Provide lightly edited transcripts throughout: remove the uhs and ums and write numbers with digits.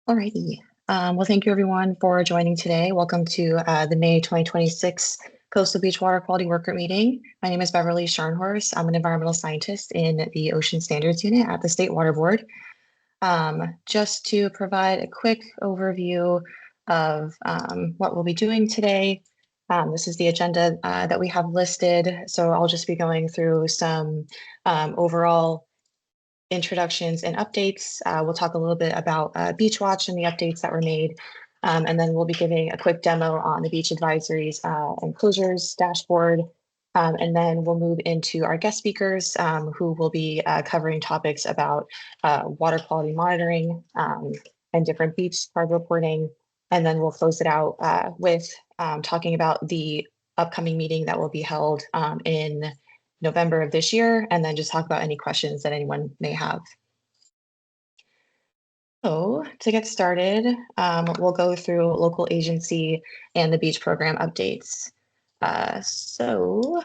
Alrighty. Well, thank you everyone for joining today. Welcome to the May 2026 Coastal Beach Water Quality Workgroup meeting. My name is Beverly Scharnhorst. I'm an environmental scientist in the Ocean Standards Unit at the State Water Board. Just to provide a quick overview of what we'll be doing today. This is the agenda that we have listed. So I'll just be going through some overall introductions and updates. We'll talk a little bit about Beach Watch and the updates that were made. And then we'll be giving a quick demo on the beach advisories and closures dashboard. And then we'll move into our guest speakers who will be covering topics about water quality monitoring and different beach card reporting. And then we'll close it out with talking about the upcoming meeting that will be held in November of this year, and then just talk about any questions that anyone may have. So to get started, we'll go through local agency and the beach program updates. So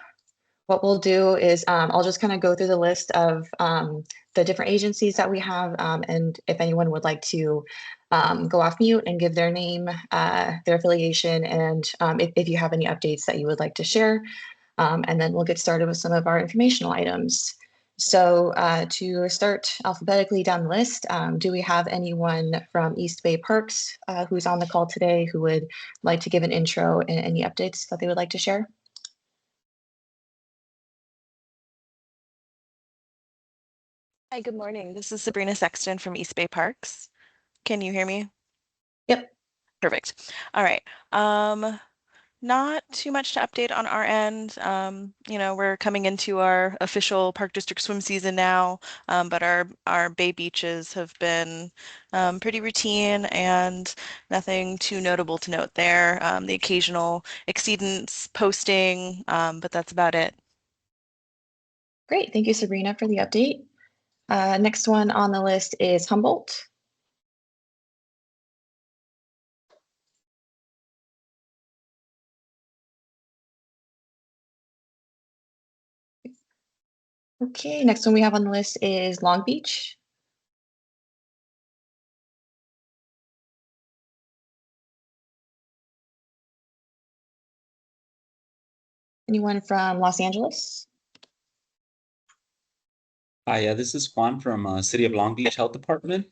what we'll do is I'll just kind of go through the list of the different agencies that we have, and if anyone would like to go off mute and give their name, their affiliation, and if you have any updates that you would like to share. And then we'll get started with some of our informational items. So to start alphabetically down the list, do we have anyone from East Bay Parks who's on the call today who would like to give an intro and any updates that they would like to share? Hi, good morning. This is Sabrina Sexton from East Bay Parks. Can you hear me? Yep. Perfect. All right. Not too much to update on our end. We're coming into our official Park District swim season now, but our bay beaches have been pretty routine and nothing too notable to note there. The occasional exceedance posting, but that's about it. Great. Thank you, Sabrina, for the update. Next one on the list is Humboldt. Okay, next one we have on the list is Long Beach. Anyone from Los Angeles? Hi, yeah, this is Juan from City of Long Beach Health Department.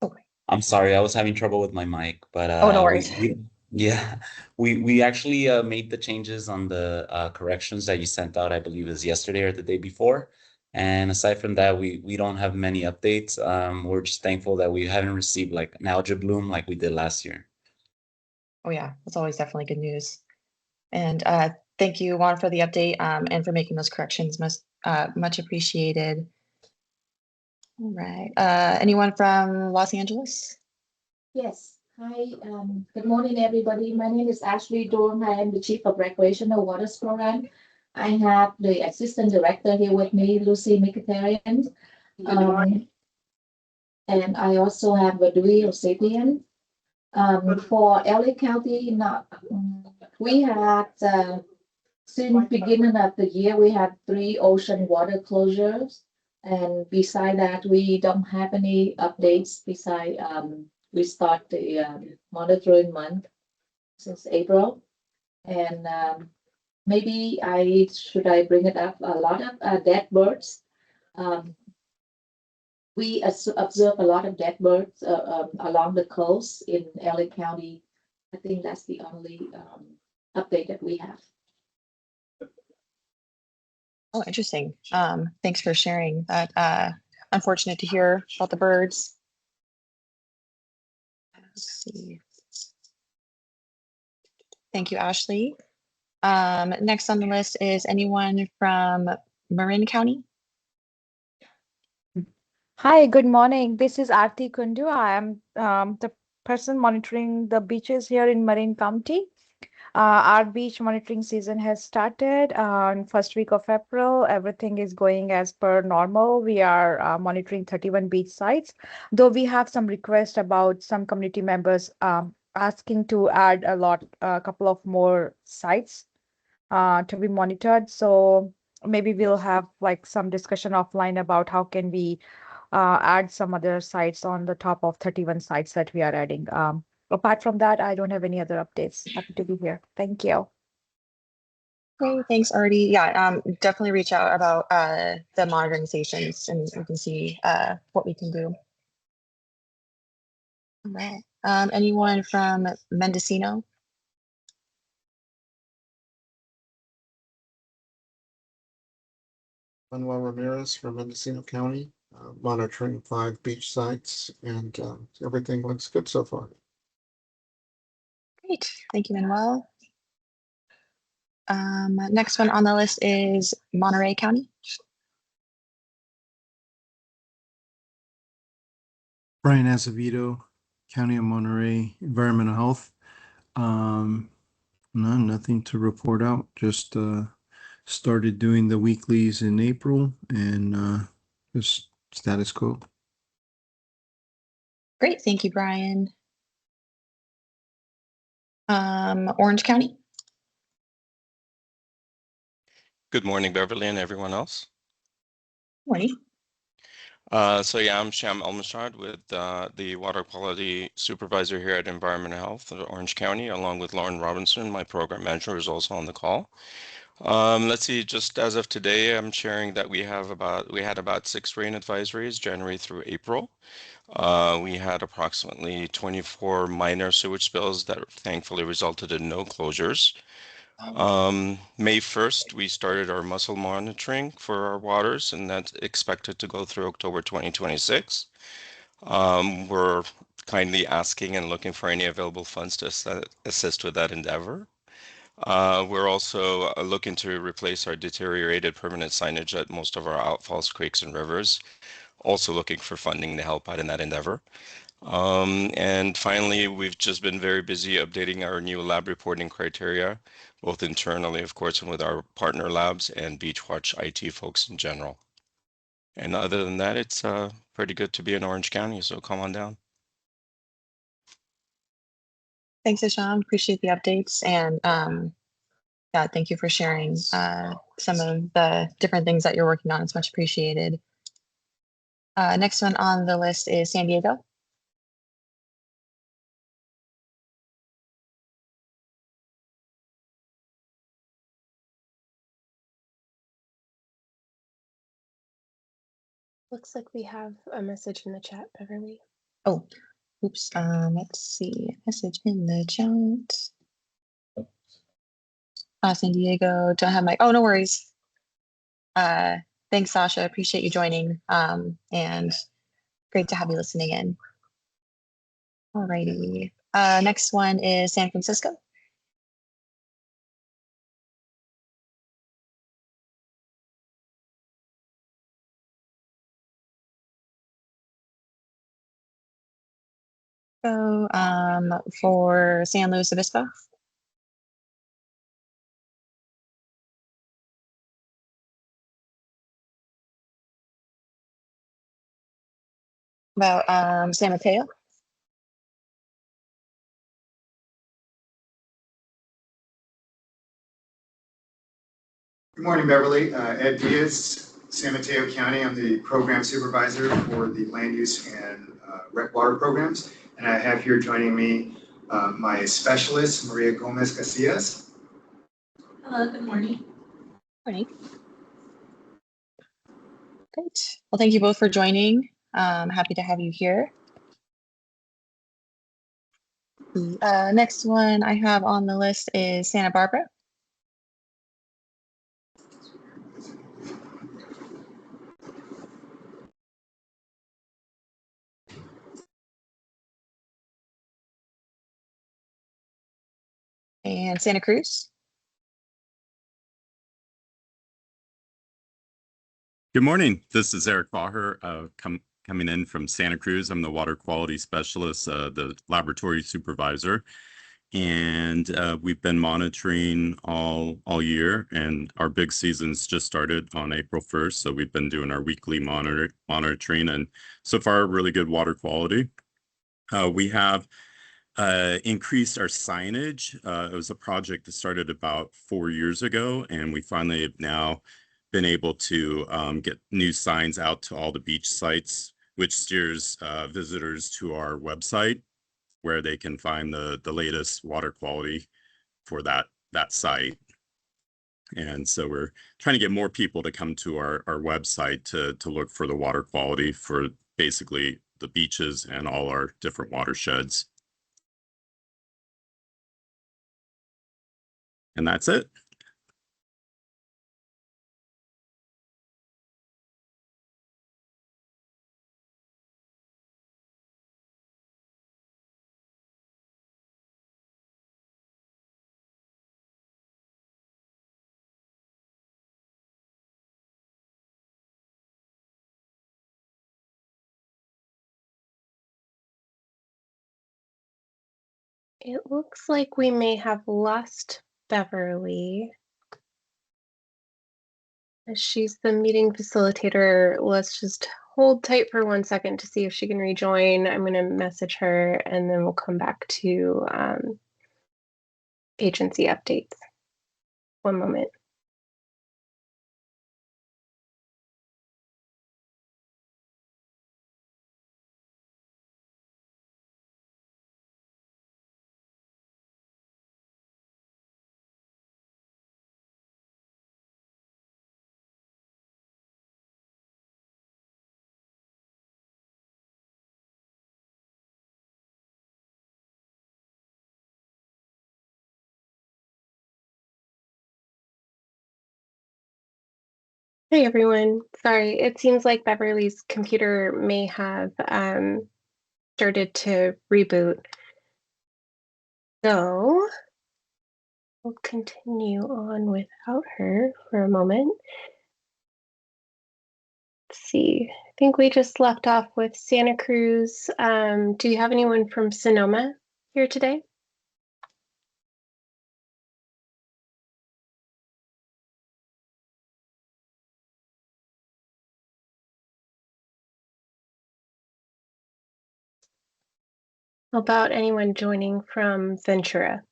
Okay. I'm sorry, I was having trouble with my mic, but Oh, no worries. yeah, we actually made the changes on the corrections that you sent out, I believe it was yesterday or the day before. And aside from that, we don't have many updates. We're just thankful that we haven't received like an algae bloom like we did last year. Oh yeah, that's always definitely good news. And thank you, Juan, for the update and for making those corrections. Much appreciated. All right. Anyone from Los Angeles? Yes. Hi. Good morning, everybody. My name is Ashley Dorn. I am the Chief of Recreational Waters Program. I have the Assistant Director here with me, Lucy Mkhitaryan. And I also have Vadui Osapian. For LA County, we had since beginning of the year, we had 3 ocean water closures. And beside that, we don't have any updates beside we start the monitoring month since April. And maybe I bring it up, a lot of dead birds. We observe a lot of dead birds along the coast in LA County. I think that's the only update that we have. Oh, interesting. Thanks for sharing that. Unfortunate to hear about the birds. Let's see. Thank you, Ashley. Next on the list is anyone from Marin County? Hi, good morning. This is Aarti Kundu. I am the person monitoring the beaches here in Marin County. Our beach monitoring season has started on first week of April. Everything is going as per normal. We are monitoring 31 beach sites, though we have some requests about some community members asking to add a couple of more sites to be monitored. So maybe we'll have like some discussion offline about how can we add some other sites on the top of 31 sites that we are adding. Apart from that, I don't have any other updates. Happy to be here. Thank you. Okay, thanks, Artie. Yeah, definitely reach out about the monitoring stations and we can see what we can do. All right. Anyone from Mendocino? Manuel Ramirez from Mendocino County, monitoring 5 beach sites, and everything looks good so far. Great, thank you, Manuel. Next one on the list is Monterey County. Brian Acevedo, County of Monterey, Environmental Health. Nothing to report out. Just started doing the weeklies in April and just status quo. Great, thank you, Brian. Orange County. Good morning, Beverly, and everyone else. Morning. So yeah, I'm Sham Elmashad with the Water Quality Supervisor here at Environmental Health of Orange County, along with Lauren Robinson, my program manager, who is also on the call. Let's see, just as of today, I'm sharing that we had about 6 rain advisories, January through April. We had approximately 24 minor sewage spills that thankfully resulted in no closures. May 1st, we started our mussel monitoring for our waters, and that's expected to go through October 2026. We're kindly asking and looking for any available funds to assist with that endeavor. We're also looking to replace our deteriorated permanent signage at most of our outfalls, creeks, and rivers. Also looking for funding to help out in that endeavor. And finally, we've just been very busy updating our new lab reporting criteria, both internally, of course, and with our partner labs and Beachwatch IT folks in general. And other than that, it's pretty good to be in Orange County, so come on down. Thanks, Isham. Appreciate the updates. And yeah, thank you for sharing some of the different things that you're working on. It's much appreciated. Next one on the list is San Diego. Looks like we have a message in the chat, Beverly. Oh, oops. Let's see. Message in the chat. San Diego. Don't have my. Oh, no worries. Thanks, Sasha. Appreciate you joining. And great to have you listening in. Alrighty. Next one is San Francisco. So for San Luis Obispo. About San Mateo. Good morning, Beverly. Ed Diaz, San Mateo County. I'm the program supervisor for the land use and rec water programs. And I have here joining me my specialist, Maria Gomez Casillas. Hello, good morning. Morning. Great. Well, thank you both for joining. Happy to have you here. The next one I have on the list is Santa Barbara. And Santa Cruz. Good morning. This is Eric Baher coming in from Santa Cruz. I'm the water quality specialist, the laboratory supervisor, and we've been monitoring all year. And our big season's just started on April 1st, so we've been doing our weekly monitoring, and so far really good water quality. We have increased our signage. It was a project that started about 4 years ago, and we finally have now been able to get new signs out to all the beach sites. which steers visitors to our website where they can find the latest water quality for that site. And so we're trying to get more people to come to our website to look for the water quality for basically the beaches and all our different watersheds. And that's it. It looks like we may have lost Beverly. As she's the meeting facilitator, let's just hold tight for 1 second to see if she can rejoin. I'm going to message her and then we'll come back to agency updates. 1 moment. Hey everyone, sorry, it seems like Beverly's computer may have started to reboot. So we'll continue on without her for a moment. Let's see, I think we just left off with Santa Cruz. Do you have anyone from Sonoma here today? How about anyone joining from Ventura?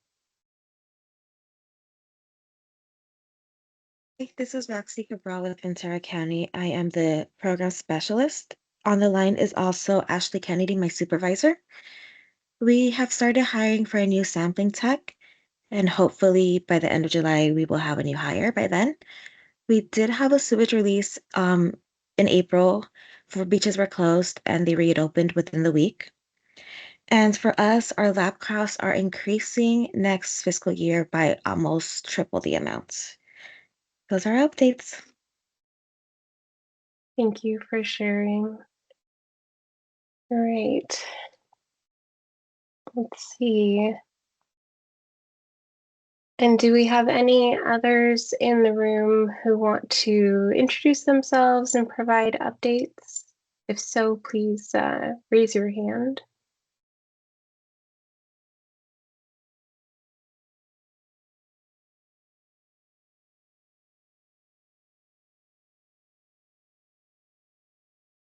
This is Roxy Cabral with Ventura County. I am the program specialist. On the line is also Ashley Kennedy, my supervisor. We have started hiring for a new sampling tech, and hopefully by the end of July, we will have a new hire by then. We did have a sewage release in April for beaches were closed and they reopened within the week. And for us, our lab costs are increasing next fiscal year by almost triple the amount. Those are our updates. Thank you for sharing. All right. Let's see. And do we have any others in the room who want to introduce themselves and provide updates? If so, please raise your hand.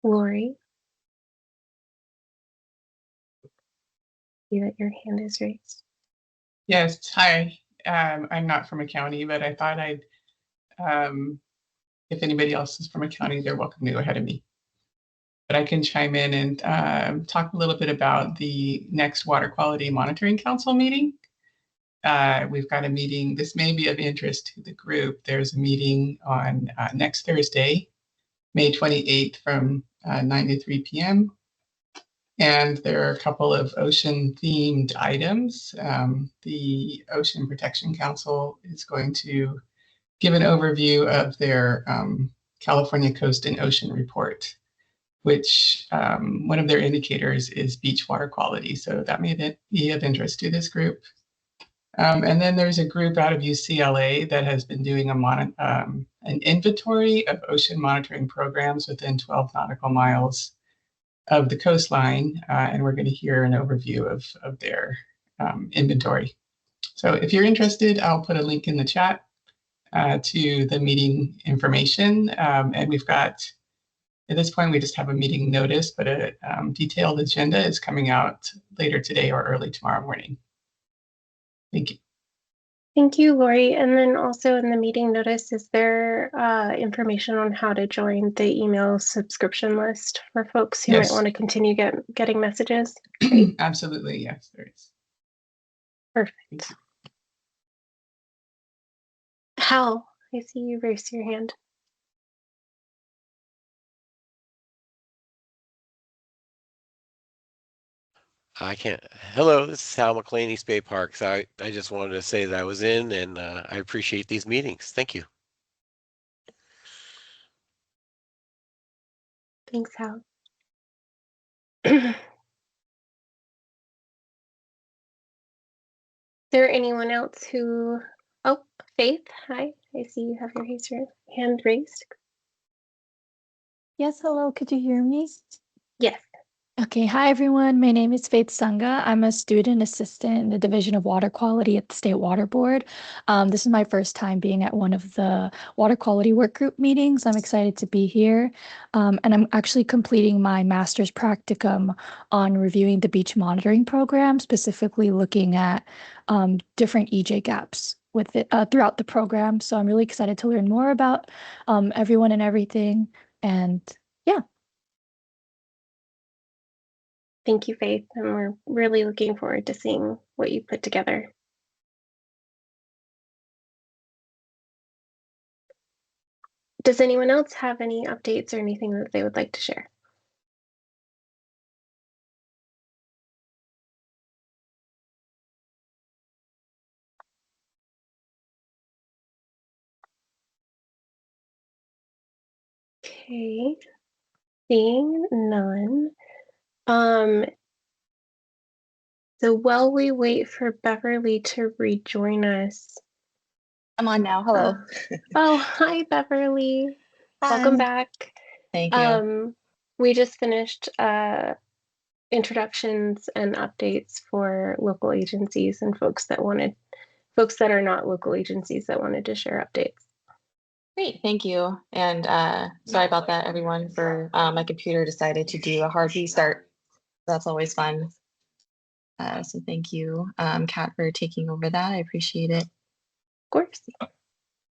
Lori, see that your hand is raised. Yes, hi. I'm not from a county, but I thought I'd, if anybody else is from a county, they're welcome to go ahead of me. But I can chime in and talk a little bit about the next Water Quality Monitoring Council meeting. We've got a meeting, this may be of interest to the group. There's a meeting on next Thursday, May 28th from 9 to 3 p.m. And there are a couple of ocean themed items. The Ocean Protection Council is going to give an overview of their California Coast and Ocean Report, which one of their indicators is beach water quality. So that may be of interest to this group. And then there's a group out of UCLA that has been doing an inventory of ocean monitoring programs within 12 nautical miles of the coastline, and we're going to hear an overview of their inventory. So if you're interested, I'll put a link in the chat to the meeting information. And we've got, at this point, we just have a meeting notice, but a detailed agenda is coming out later today or early tomorrow morning. Thank you. Thank you, Lori. And then also in the meeting notice, is there information on how to join the email subscription list for folks who might want to continue getting messages? Great. Absolutely, yes, there is. Perfect. Hal, I see you raise your hand. I can't. Hello, this is Hal McLean, East Bay Parks. I just wanted to say that I was in and I appreciate these meetings. Thank you. Thanks, Hal. Is there anyone else who, oh, Faith, hi. I see you have your hand raised. Yes, hello, could you hear me? Yes. Okay, hi everyone. My name is Faith Sangha. I'm a student assistant in the Division of Water Quality at the State Water Board. This is my first time being at one of the water quality work group meetings. I'm excited to be here. And I'm actually completing my master's practicum on reviewing the beach monitoring program, specifically looking at different EJ gaps with it throughout the program. So I'm really excited to learn more about everyone and everything. And yeah. Thank you, Faith, and we're really looking forward to seeing what you put together. Does anyone else have any updates or anything that they would like to share? Okay, seeing none. So while we wait for Beverly to rejoin us. I'm on now. Hello. Oh, hi, Beverly. Hi. Welcome back. Thank you. We just finished introductions and updates for local agencies and folks that are not local agencies that wanted to share updates. Great, thank you. And sorry about that, everyone, for my computer decided to do a hard restart. That's always fun. So thank you, Kat, for taking over that. I appreciate it. Of course.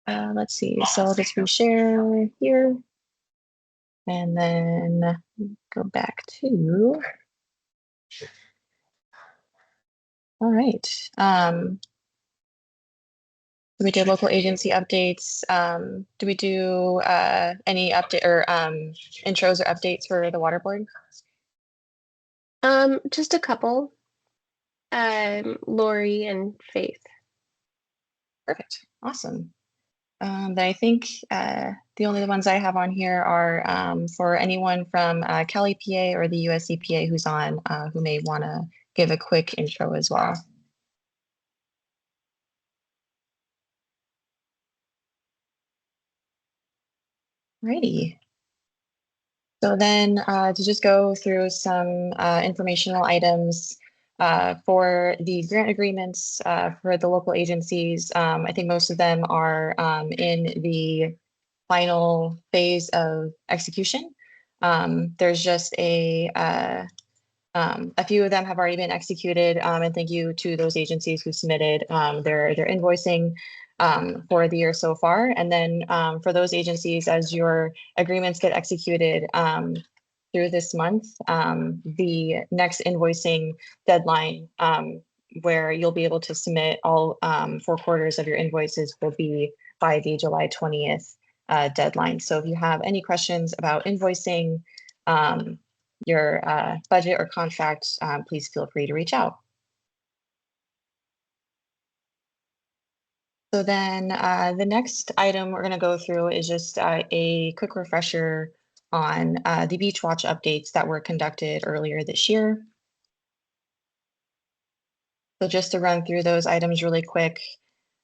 Let's see. So I'll just reshare here. And then go back to. All right. We did local agency updates. Do we do any update or intros or updates for the water board? Just a couple. Lori and Faith. Perfect. Awesome. But I think the only ones I have on here are for anyone from Cali, PA or the US EPA who's on, who may want to give a quick intro as well. Alrighty. So then to just go through some informational items for the grant agreements for the local agencies. I think most of them are in the final phase of execution. There's just a few of them have already been executed, and thank you to those agencies who submitted their invoicing for the year so far. And then for those agencies, as your agreements get executed through this month, the next invoicing deadline where you'll be able to submit all 4 quarters of your invoices will be by the July 20th deadline. So if you have any questions about invoicing, your budget or contract, please feel free to reach out. So then the next item we're going to go through is just a quick refresher on the Beach Watch updates that were conducted earlier this year. So just to run through those items really quick,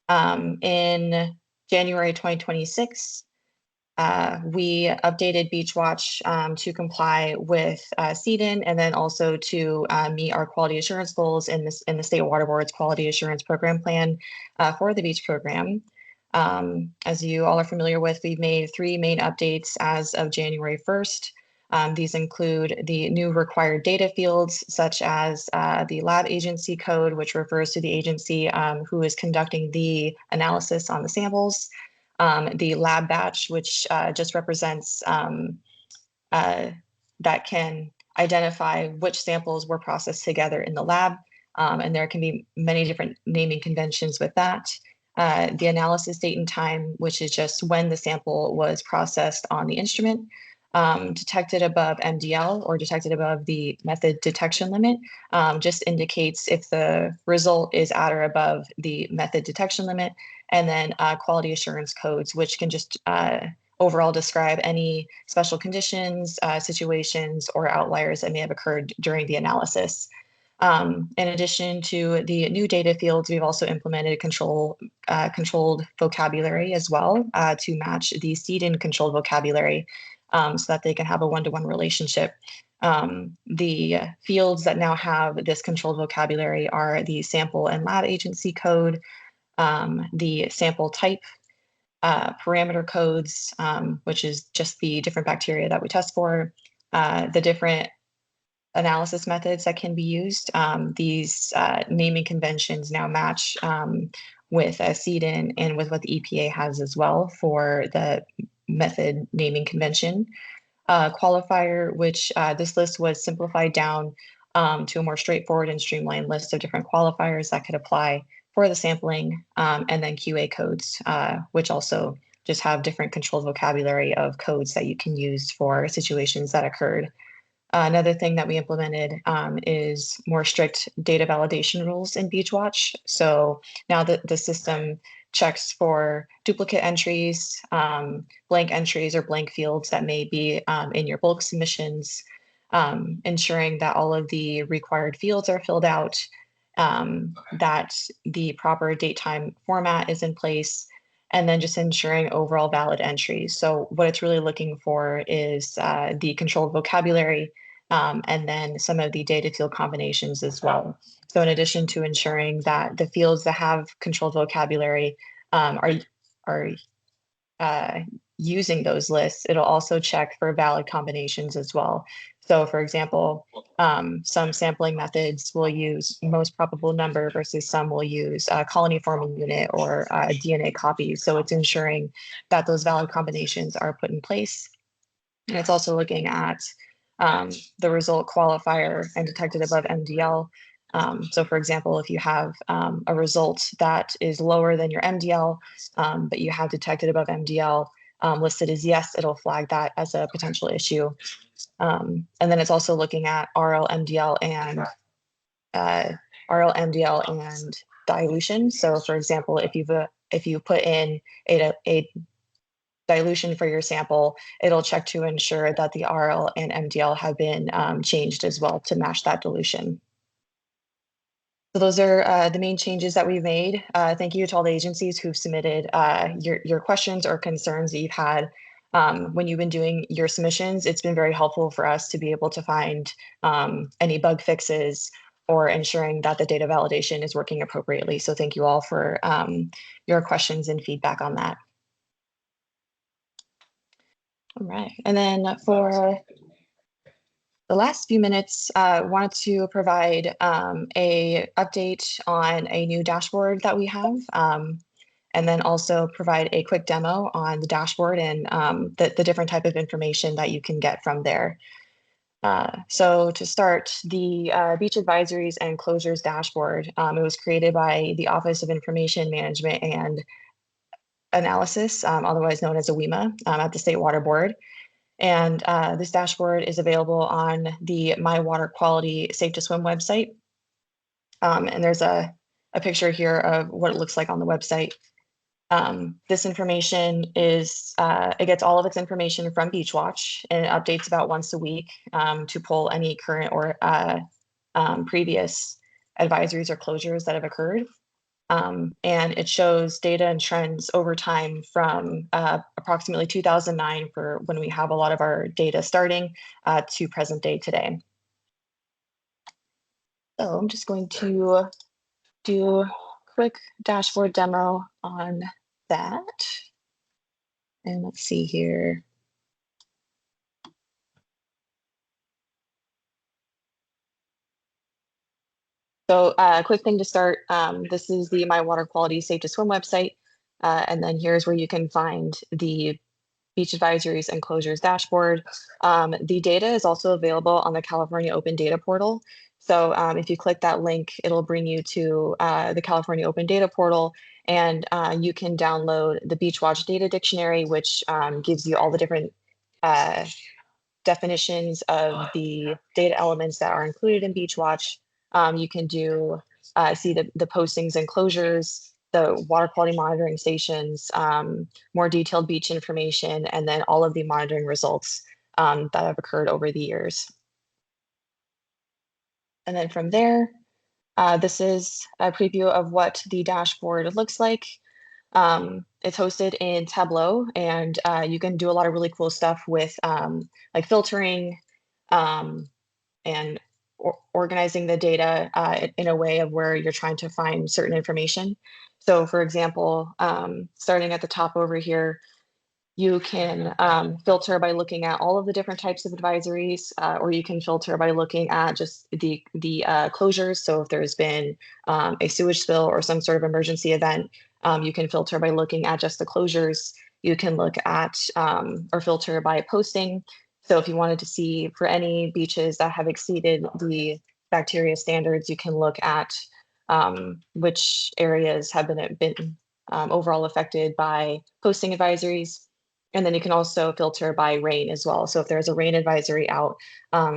in January 2026, we updated Beach Watch to comply with CDN and then also to meet our quality assurance goals in the State Water Board's Quality Assurance Program Plan for the beach program. As you all are familiar with, we've made 3 main updates as of January 1st. These include the new required data fields, such as the lab agency code, which refers to the agency who is conducting the analysis on the samples, the lab batch, which just represents that can identify which samples were processed together in the lab. And there can be many different naming conventions with that. The analysis date and time, which is just when the sample was processed on the instrument. Detected above MDL or detected above the method detection limit just indicates if the result is at or above the method detection limit. And then quality assurance codes, which can just overall describe any special conditions, situations, or outliers that may have occurred during the analysis. In addition to the new data fields, we've also implemented controlled vocabulary as well to match the seed-in controlled vocabulary so that they can have a one-to-one relationship. The fields that now have this controlled vocabulary are the sample and lab agency code, the sample type, parameter codes, which is just the different bacteria that we test for, the different analysis methods that can be used. These naming conventions now match with a seed-in and with what the EPA has as well for the method naming convention. Qualifier, which this list was simplified down to a more straightforward and streamlined list of different qualifiers that could apply for the sampling, and then QA codes, which also just have different controlled vocabulary of codes that you can use for situations that occurred. Another thing that we implemented is more strict data validation rules in Beachwatch. So now the system checks for duplicate entries, blank entries or blank fields that may be in your bulk submissions, ensuring that all of the required fields are filled out, that the proper date time format is in place, and then just ensuring overall valid entries. So what it's really looking for is the controlled vocabulary and then some of the data field combinations as well. So in addition to ensuring that the fields that have controlled vocabulary are using those lists, it'll also check for valid combinations as well. So for example, some sampling methods will use most probable number versus some will use colony forming unit or DNA copies. So it's ensuring that those valid combinations are put in place. And it's also looking at the result qualifier and detected above MDL. So for example, if you have a result that is lower than your MDL, but you have detected above MDL listed as yes, it'll flag that as a potential issue. And then it's also looking at RL, MDL, and dilution. So for example, if you put in a dilution for your sample, it'll check to ensure that the RL and MDL have been changed as well to match that dilution. So those are the main changes that we've made. Thank you to all the agencies who've submitted your questions or concerns that you've had when you've been doing your submissions. It's been very helpful for us to be able to find any bug fixes or ensuring that the data validation is working appropriately. So thank you all for your questions and feedback on that. All right, and then for the last few minutes, wanted to provide a update on a new dashboard that we have, and then also provide a quick demo on the dashboard and the different type of information that you can get from there. So to start, the Beach Advisories and Closures dashboard, it was created by the Office of Information Management and Analysis, otherwise known as AWIMA, at the State Water Board. And this dashboard is available on the My Water Quality Safe to Swim website. And there's a picture here of what it looks like on the website. This information is, it gets all of its information from Beachwatch, and it updates about once a week to pull any current or previous advisories or closures that have occurred. And it shows data and trends over time from approximately 2009 for when we have a lot of our data starting to present day today. So I'm just going to do a quick dashboard demo on that. And let's see here. So a quick thing to start, this is the My Water Quality Safe to Swim website. And then here's where you can find the beach advisories and closures dashboard. The data is also available on the California Open Data Portal. So if you click that link, it'll bring you to the California Open Data Portal, and you can download the Beach Watch Data Dictionary, which gives you all the different definitions of the data elements that are included in Beach Watch. You can do see the postings and closures, the water quality monitoring stations, more detailed beach information, and then all of the monitoring results that have occurred over the years. And then from there, this is a preview of what the dashboard looks like. It's hosted in Tableau, and you can do a lot of really cool stuff with like filtering and organizing the data in a way of where you're trying to find certain information. So for example, starting at the top over here, you can filter by looking at all of the different types of advisories, or you can filter by looking at just the closures. So if there's been a sewage spill or some sort of emergency event, you can filter by looking at just the closures. You can look at or filter by posting. So if you wanted to see for any beaches that have exceeded the bacteria standards, you can look at which areas have been overall affected by posting advisories. And then you can also filter by rain as well. So if there's a rain advisory out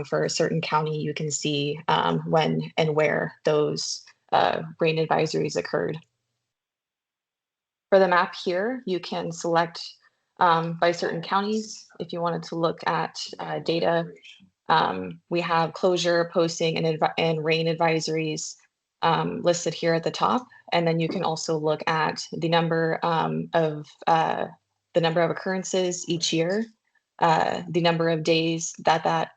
for a certain county, you can see when and where those rain advisories occurred. For the map here, you can select by certain counties if you wanted to look at data. We have closure, posting, and rain advisories listed here at the top. And then you can also look at the number of occurrences each year, the number of days that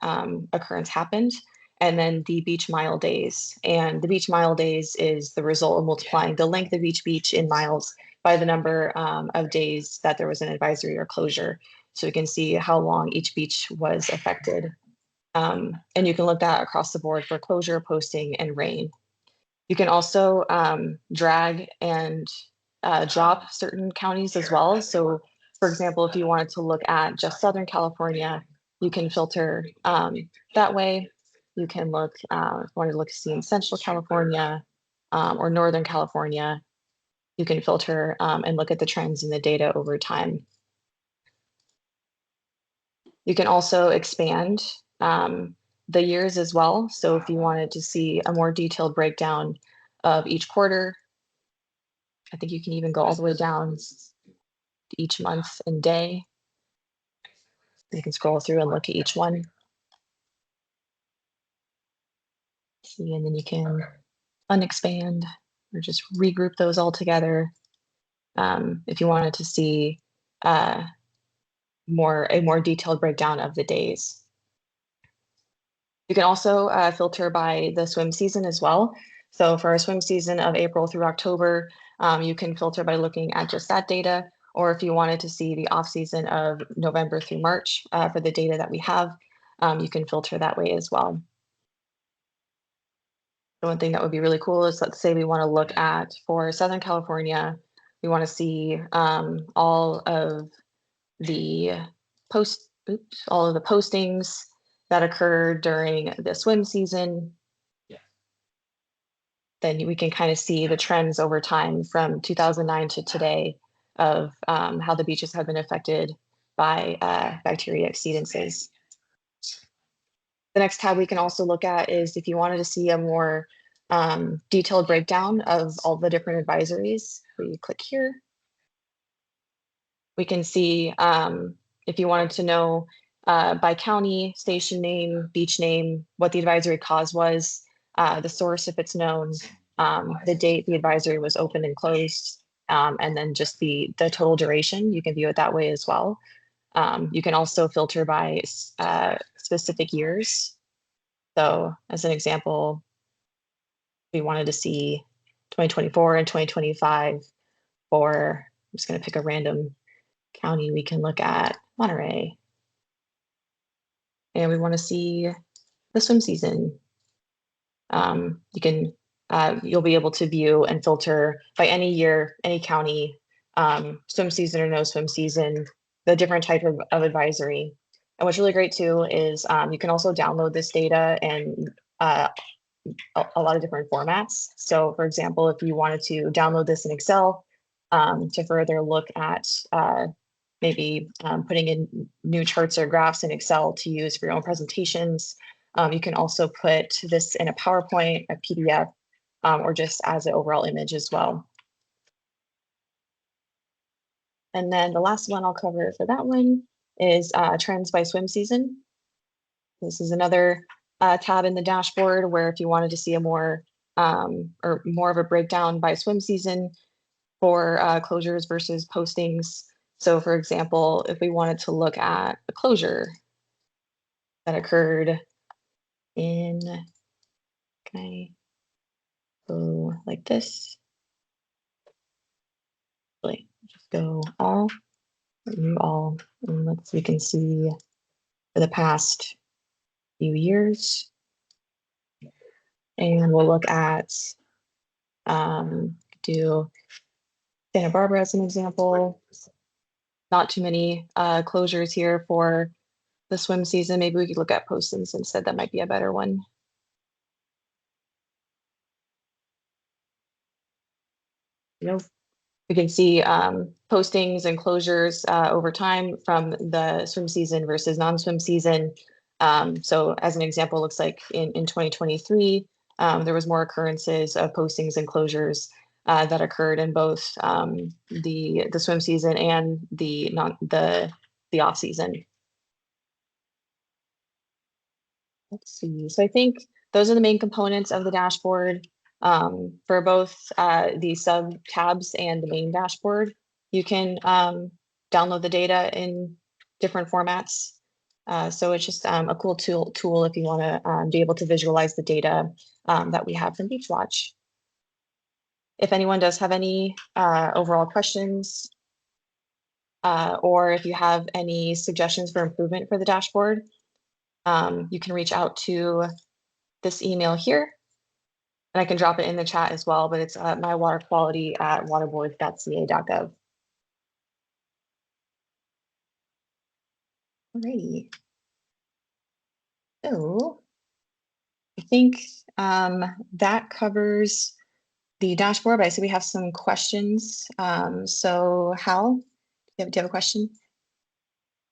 occurrence happened, and then the beach mile days. And the beach mile days is the result of multiplying the length of each beach in miles by the number of days that there was an advisory or closure. So you can see how long each beach was affected. And you can look that across the board for closure, posting, and rain. You can also drag and drop certain counties as well. So for example, if you wanted to look at just Southern California, you can filter that way. You can look, if you want to look to see in Central California or Northern California, you can filter and look at the trends in the data over time. You can also expand the years as well. So if you wanted to see a more detailed breakdown of each quarter, I think you can even go all the way down to each month and day. You can scroll through and look at each one. See, and then you can unexpand or just regroup those all together. If you wanted to see a more detailed breakdown of the days. You can also filter by the swim season as well. So for a swim season of April through October, you can filter by looking at just that data. Or if you wanted to see the off season of November through March for the data that we have, you can filter that way as well. The one thing that would be really cool is, let's say we want to look at, for Southern California, we want to see all of the postings that occurred during the swim season. Then we can kind of see the trends over time from 2009 to today of how the beaches have been affected by bacteria exceedances. The next tab we can also look at is if you wanted to see a more detailed breakdown of all the different advisories. We click here. We can see if you wanted to know by county, station name, beach name, what the advisory cause was, the source if it's known, the date the advisory was opened and closed, and then just the total duration. You can view it that way as well. You can also filter by specific years. So as an example, we wanted to see 2024 and 2025 for, I'm just going to pick a random county. We can look at Monterey. And we want to see the swim season. You can you'll be able to view and filter by any year, any county, swim season or no swim season, the different type of advisory. And what's really great too is you can also download this data in a lot of different formats. So for example, if you wanted to download this in Excel to further look at maybe putting in new charts or graphs in Excel to use for your own presentations, you can also put this in a PowerPoint, a PDF, or just as an overall image as well. And then the last one I'll cover for that one is trends by swim season. This is another tab in the dashboard where if you wanted to see a more or more of a breakdown by swim season for closures versus postings. So for example, if we wanted to look at a closure that occurred in, can I go like this? Really, just go all, you all, and we can see for the past few years. And we'll look at, do Santa Barbara as an example. Not too many closures here for the swim season. Maybe we could look at postings instead. That might be a better one. We can see postings and closures over time from the swim season versus non-swim season. So as an example, looks like in 2023, there was more occurrences of postings and closures that occurred in both the swim season and the off season. Let's see. So I think those are the main components of the dashboard for both the sub tabs and the main dashboard. You can download the data in different formats. So it's just a cool tool if you want to be able to visualize the data that we have from Beachwatch. If anyone does have any overall questions, or if you have any suggestions for improvement for the dashboard, you can reach out to this email here, and I can drop it in the chat as well, but it's mywaterquality.waterboard.ca.gov. Alrighty. So I think that covers the dashboard, but I see we have some questions. So Hal, do you have a question?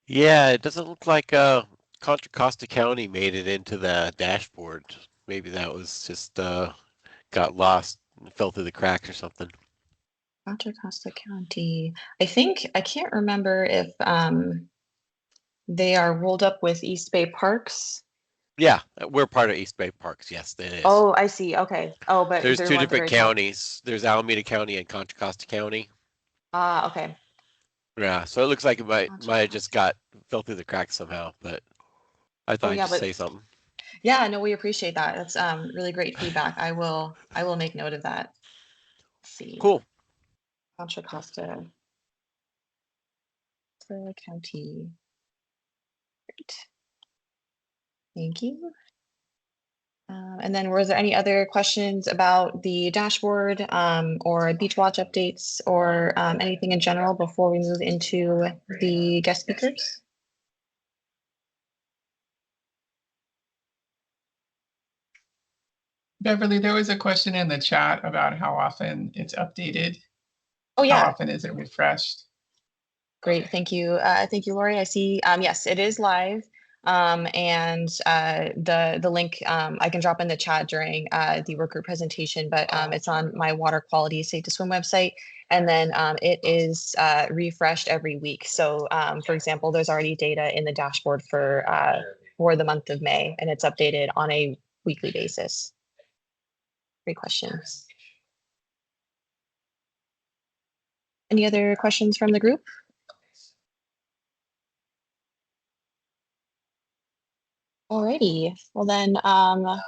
Yeah, it doesn't look like Contra Costa County made it into the dashboard. Maybe that was just got lost and fell through the cracks or something. Contra Costa County. I can't remember if they are rolled up with East Bay Parks. Yeah, we're part of East Bay Parks. Yes, it is. Oh, I see. Okay. Oh, but there's two different very top. counties. There's Alameda County and Contra Costa County. Ah, okay. Yeah, so it looks like it might have just fell through the cracks somehow, but I thought I'd just say something. Yeah, no, we appreciate that. That's really great feedback. I will make note of that. Let's see. Cool. Contra Costa County. Great. Thank you. And then was there any other questions about the dashboard or Beachwatch updates or anything in general before we move into the guest speakers? Beverly, there was a question in the chat about how often it's updated. Oh, yeah. How often is it refreshed? Great, thank you. Thank you, Lori. I see, yes, it is live. And the link I can drop in the chat during the work group presentation, but it's on my water quality safe to swim website. And then it is refreshed every week. So for example, there's already data in the dashboard for the month of May, and it's updated on a weekly basis. Great questions. Any other questions from the group? Alrighty, well then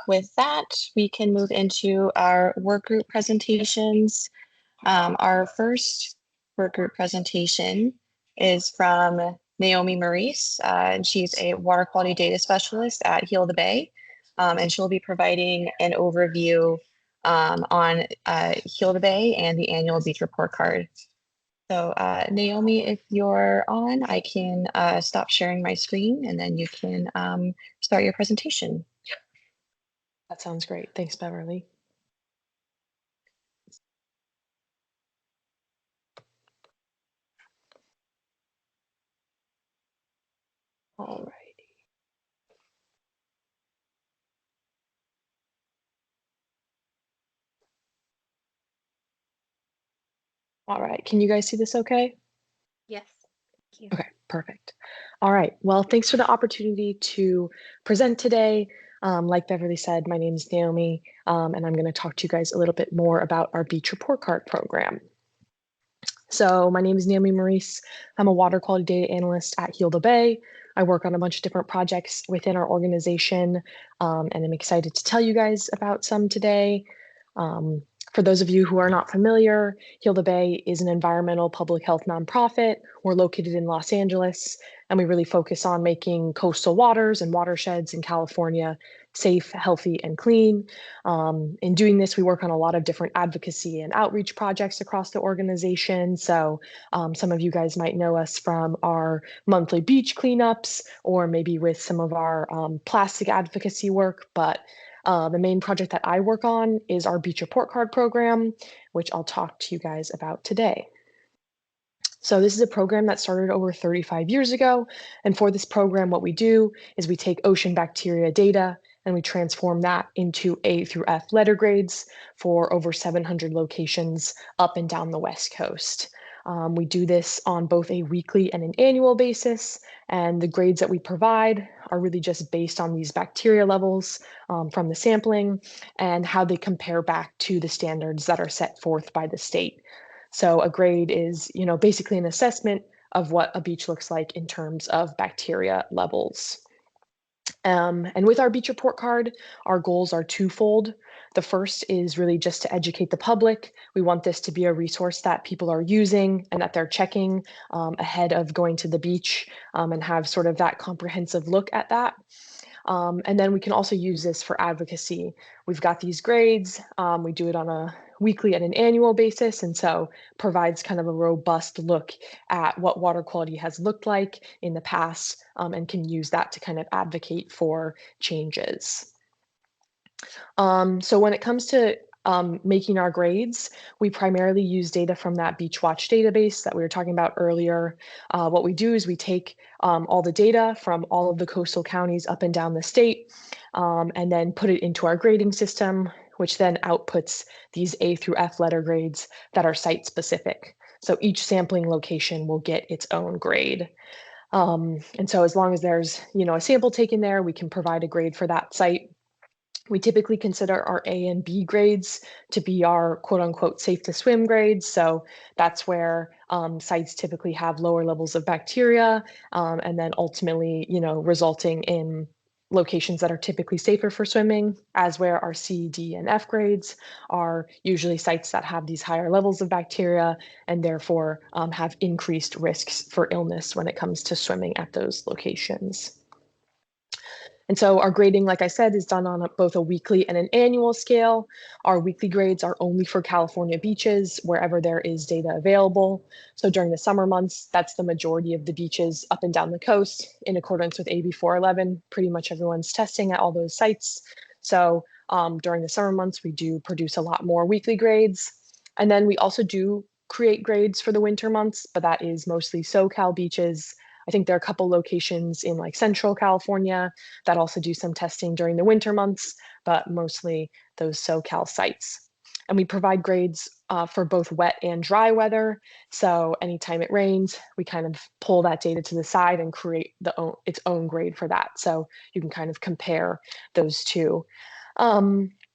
with that, we can move into our work group presentations. Our first work group presentation is from Naomi Maurice, and she's a water quality data specialist at Heal the Bay, and she'll be providing an overview on Heal the Bay and the annual beach report card. So Naomi, if you're on, I can stop sharing my screen and then you can start your presentation. That sounds great. Thanks, Beverly. All right. All right. Can you guys see this okay? Yes. Thank you. Okay, perfect. All right. Well, thanks for the opportunity to present today. Like Beverly said, my name is Naomi, and I'm going to talk to you guys a little bit more about our Beach Report Card program. So my name is Naomi Maurice. I'm a water quality data analyst at Heal the Bay. I work on a bunch of different projects within our organization, and I'm excited to tell you guys about some today. For those of you who are not familiar, Heal the Bay is an environmental public health nonprofit. We're located in Los Angeles, and we really focus on making coastal waters and watersheds in California safe, healthy, and clean. In doing this, we work on a lot of different advocacy and outreach projects across the organization. So some of you guys might know us from our monthly beach cleanups, or maybe with some of our plastic advocacy work, but the main project that I work on is our Beach Report Card program, which I'll talk to you guys about today. So this is a program that started over 35 years ago. And for this program, what we do is we take ocean bacteria data and we transform that into A through F letter grades for over 700 locations up and down the West Coast. We do this on both a weekly and an annual basis, and the grades that we provide are really just based on these bacteria levels from the sampling and how they compare back to the standards that are set forth by the state. So a grade is, basically an assessment of what a beach looks like in terms of bacteria levels. And with our beach report card, our goals are twofold. The first is really just to educate the public. We want this to be a resource that people are using and that they're checking ahead of going to the beach and have sort of that comprehensive look at that. And then we can also use this for advocacy. We've got these grades. We do it on a weekly and an annual basis, and so provides kind of a robust look at what water quality has looked like in the past, and can use that to kind of advocate for changes. So when it comes to making our grades, we primarily use data from that Beach Watch database that we were talking about earlier. What we do is we take all the data from all of the coastal counties up and down the state, and then put it into our grading system, which then outputs these A through F letter grades that are site specific. So each sampling location will get its own grade. And so as long as there's, a sample taken there, we can provide a grade for that site. We typically consider our A and B grades to be our quote unquote safe to swim grades. So that's where sites typically have lower levels of bacteria, and then ultimately, resulting in locations that are typically safer for swimming, as where our C, D, and F grades are usually sites that have these higher levels of bacteria and therefore have increased risks for illness when it comes to swimming at those locations. And so our grading, like I said, is done on both a weekly and an annual scale. Our weekly grades are only for California beaches, wherever there is data available. So during the summer months, that's the majority of the beaches up and down the coast in accordance with AB 411. Pretty much everyone's testing at all those sites. So during the summer months, we do produce a lot more weekly grades. And then we also do create grades for the winter months, but that is mostly SoCal beaches. I think there are a couple locations in like Central California that also do some testing during the winter months, but mostly those SoCal sites. And we provide grades for both wet and dry weather. So anytime it rains, we kind of pull that data to the side and create its own grade for that. So you can kind of compare those two.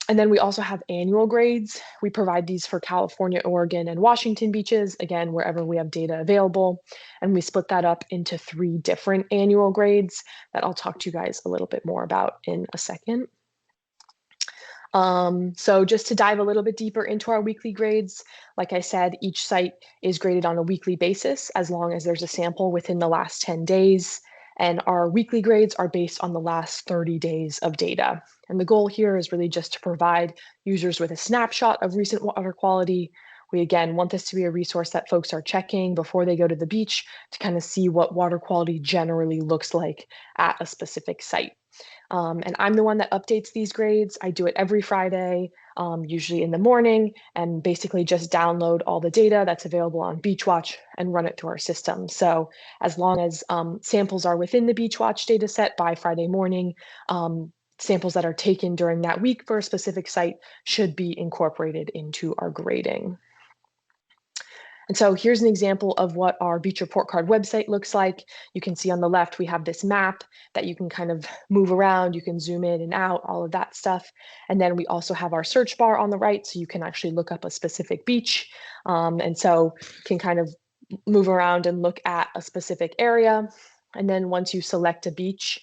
And then we also have annual grades. We provide these for California, Oregon, and Washington beaches, again, wherever we have data available. And we split that up into 3 different annual grades that I'll talk to you guys a little bit more about in a second. So just to dive a little bit deeper into our weekly grades, like I said, each site is graded on a weekly basis as long as there's a sample within the last 10 days. And our weekly grades are based on the last 30 days of data. And the goal here is really just to provide users with a snapshot of recent water quality. We again want this to be a resource that folks are checking before they go to the beach to kind of see what water quality generally looks like at a specific site. And I'm the one that updates these grades. I do it every Friday, usually in the morning, and basically just download all the data that's available on Beachwatch and run it through our system. So as long as samples are within the Beachwatch data set by Friday morning, samples that are taken during that week for a specific site should be incorporated into our grading. And so here's an example of what our Beach Report Card website looks like. You can see on the left, we have this map that you can kind of move around. You can zoom in and out, all of that stuff. And then we also have our search bar on the right, so you can actually look up a specific beach. And so you can kind of move around and look at a specific area. And then once you select a beach,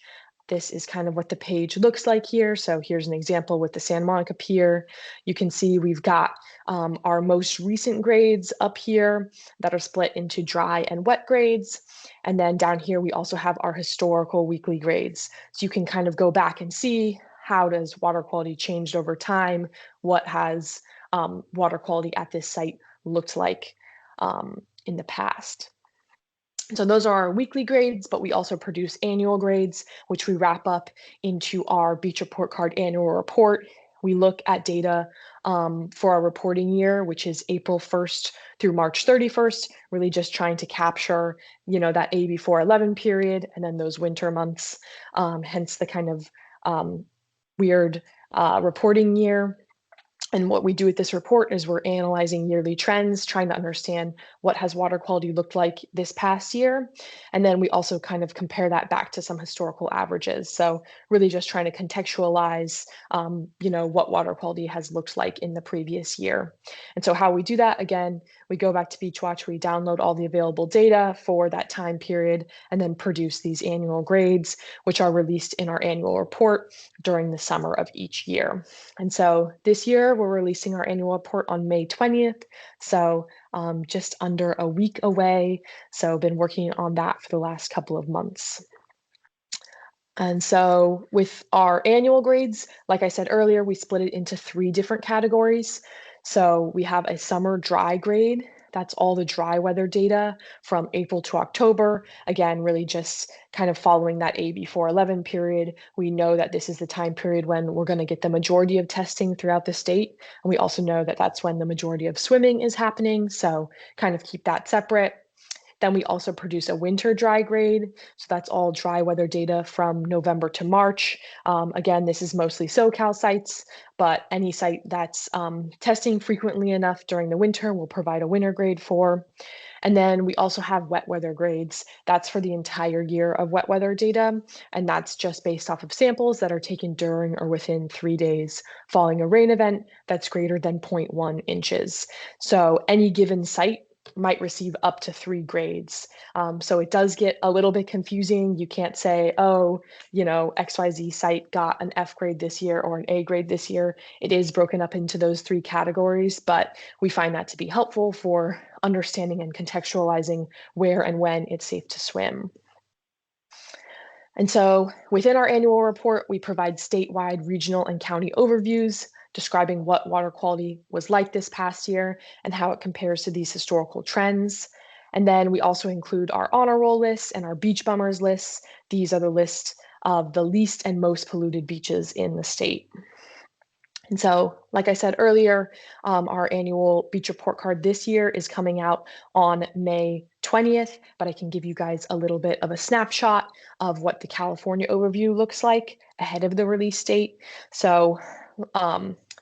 this is kind of what the page looks like here. So here's an example with the Santa Monica Pier. You can see we've got our most recent grades up here that are split into dry and wet grades. And then down here, we also have our historical weekly grades. So you can kind of go back and see how does water quality changed over time? What has water quality at this site looked like in the past? So those are our weekly grades, but we also produce annual grades, which we wrap up into our Beach Report Card annual report. We look at data for our reporting year, which is April 1st through March 31st, really just trying to capture, that AB411 period and then those winter months, hence the kind of weird reporting year. And what we do with this report is we're analyzing yearly trends, trying to understand what has water quality looked like this past year. And then we also kind of compare that back to some historical averages. So really just trying to contextualize, what water quality has looked like in the previous year. And so how we do that, again, we go back to Beachwatch, we download all the available data for that time period, and then produce these annual grades, which are released in our annual report during the summer of each year. And so this year, we're releasing our annual report on May 20th. So just under a week away. So been working on that for the last couple of months. And so with our annual grades, like I said earlier, we split it into 3 different categories. So we have a summer dry grade. That's all the dry weather data from April to October. Again, really just kind of following that AB411 period. We know that this is the time period when we're going to get the majority of testing throughout the state. And we also know that that's when the majority of swimming is happening. So kind of keep that separate. Then we also produce a winter dry grade. So that's all dry weather data from November to March. Again, this is mostly SoCal sites, but any site that's testing frequently enough during the winter will provide a winter grade for. And then we also have wet weather grades. That's for the entire year of wet weather data. And that's just based off of samples that are taken during or within 3 days following a rain event that's greater than 0.1 inches. So any given site might receive up to 3 grades. So it does get a little bit confusing. You can't say, oh, XYZ site got an F grade this year or an A grade this year. It is broken up into those 3 categories, but we find that to be helpful for understanding and contextualizing where and when it's safe to swim. And so within our annual report, we provide statewide, regional, and county overviews describing what water quality was like this past year and how it compares to these historical trends. And then we also include our honor roll lists and our beach bummers lists. These are the lists of the least and most polluted beaches in the state. And so, like I said earlier, our annual beach report card this year is coming out on May 20th, but I can give you guys a little bit of a snapshot of what the California overview looks like ahead of the release date. So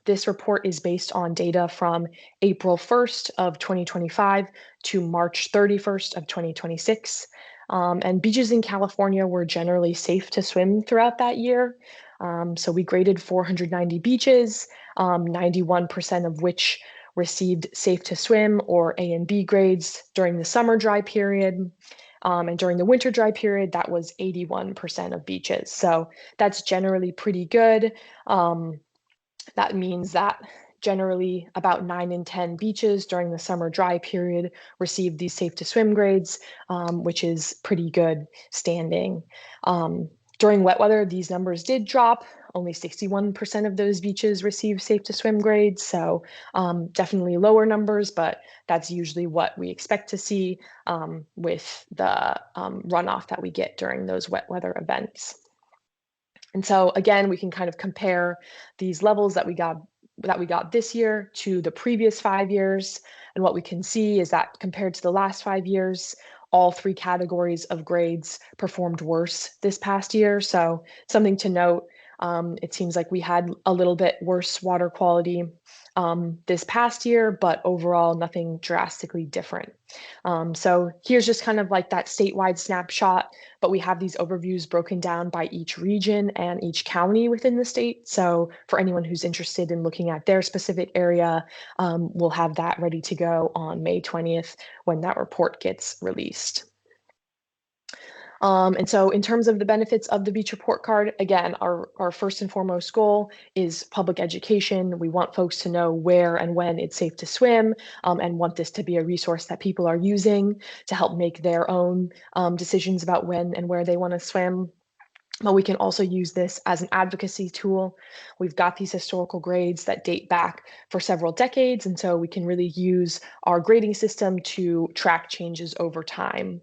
this report is based on data from April 1st of 2025 to March 31st of 2026. And beaches in California were generally safe to swim throughout that year. So we graded 490 beaches, 91% of which received safe to swim or A and B grades during the summer dry period. And during the winter dry period, that was 81% of beaches. So that's generally pretty good. That means that generally about 9 in 10 beaches during the summer dry period received these safe to swim grades, which is pretty good standing. During wet weather, these numbers did drop. Only 61% of those beaches received safe to swim grades, so definitely lower numbers, but that's usually what we expect to see with the runoff that we get during those wet weather events. And so again, we can kind of compare these levels that we got this year to the previous 5 years. And what we can see is that compared to the last 5 years, all 3 categories of grades performed worse this past year. So something to note, it seems like we had a little bit worse water quality this past year, but overall nothing drastically different. So here's just kind of like that statewide snapshot, but we have these overviews broken down by each region and each county within the state. So for anyone who's interested in looking at their specific area, we'll have that ready to go on May 20th when that report gets released. And so in terms of the benefits of the beach report card, again, our first and foremost goal is public education. We want folks to know where and when it's safe to swim, and want this to be a resource that people are using to help make their own decisions about when and where they want to swim. But we can also use this as an advocacy tool. We've got these historical grades that date back for several decades, and so we can really use our grading system to track changes over time.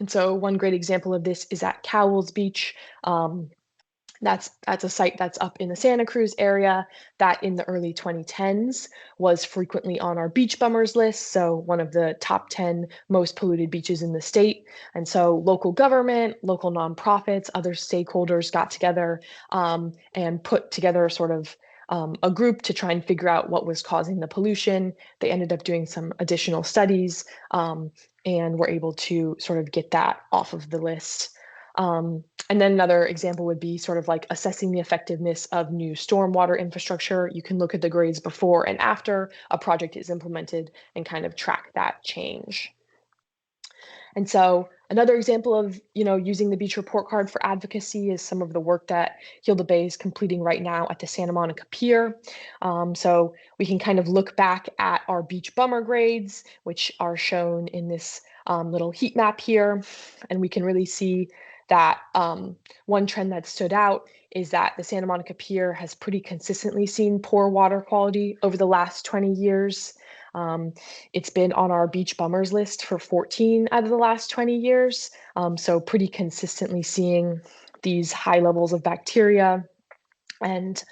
And so one great example of this is at Cowell's Beach. That's a site that's up in the Santa Cruz area that in the early 2010s was frequently on our beach bummers list. So one of the top 10 most polluted beaches in the state. And so local government, local nonprofits, other stakeholders got together and put together sort of a group to try and figure out what was causing the pollution. They ended up doing some additional studies and were able to sort of get that off of the list. And then another example would be sort of like assessing the effectiveness of new stormwater infrastructure. You can look at the grades before and after a project is implemented and kind of track that change. And so another example of, using the beach report card for advocacy is some of the work that Hilda Bay is completing right now at the Santa Monica Pier. So we can kind of look back at our beach bummer grades, which are shown in this little heat map here. And we can really see that one trend that stood out is that the Santa Monica Pier has pretty consistently seen poor water quality over the last 20 years. It's been on our beach bummers list for 14 out of the last 20 years. So pretty consistently seeing these high levels of bacteria and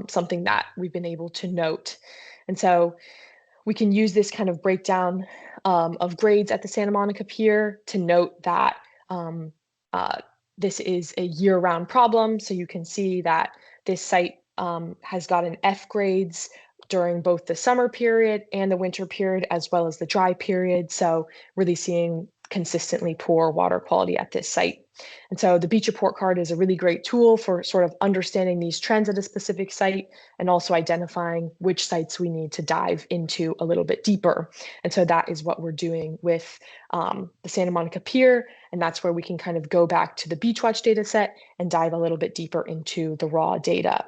something that we've been able to note. And so we can use this kind of breakdown of grades at the Santa Monica Pier to note that this is a year-round problem. So you can see that this site has gotten F grades during both the summer period and the winter period, as well as the dry period. So really seeing consistently poor water quality at this site. And so the beach report card is a really great tool for sort of understanding these trends at a specific site and also identifying which sites we need to dive into a little bit deeper. And so that is what we're doing with the Santa Monica Pier. And that's where we can kind of go back to the Beach Watch data set and dive a little bit deeper into the raw data.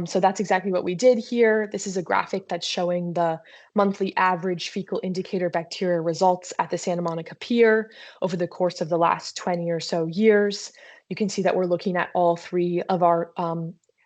So that's exactly what we did here. This is a graphic that's showing the monthly average fecal indicator bacteria results at the Santa Monica Pier over the course of the last 20 or so years. You can see that we're looking at all 3 of our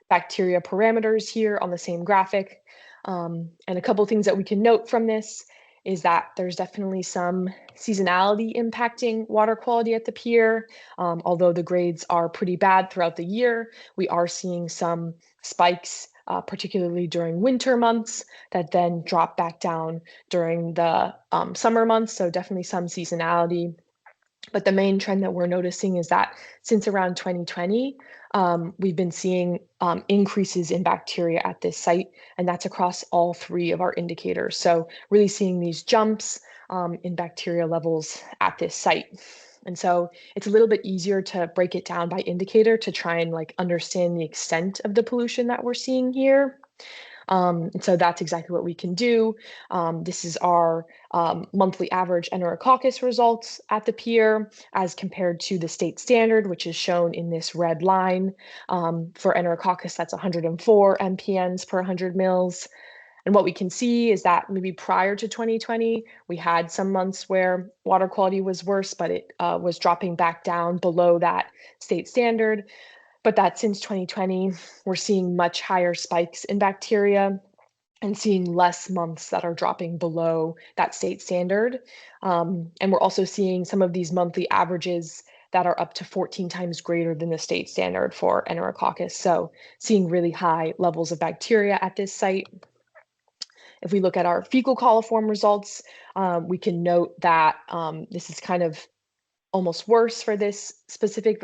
bacteria parameters here on the same graphic. And a couple of things that we can note from this is that there's definitely some seasonality impacting water quality at the pier. Although the grades are pretty bad throughout the year, we are seeing some spikes, particularly during winter months, that then drop back down during the summer months. So definitely some seasonality. But the main trend that we're noticing is that since around 2020, we've been seeing increases in bacteria at this site, and that's across all 3 of our indicators. So really seeing these jumps in bacteria levels at this site. And so it's a little bit easier to break it down by indicator to try and understand the extent of the pollution that we're seeing here. And so that's exactly what we can do. This is our monthly average Enterococcus results at the pier as compared to the state standard, which is shown in this red line. For Enterococcus, that's 104 MPNs per 100 mils. And what we can see is that maybe prior to 2020, we had some months where water quality was worse, but it was dropping back down below that state standard. But that since 2020, we're seeing much higher spikes in bacteria and seeing less months that are dropping below that state standard. And we're also seeing some of these monthly averages that are up to 14 times greater than the state standard for Enterococcus. So seeing really high levels of bacteria at this site. If we look at our fecal coliform results, we can note that this is kind of almost worse for this specific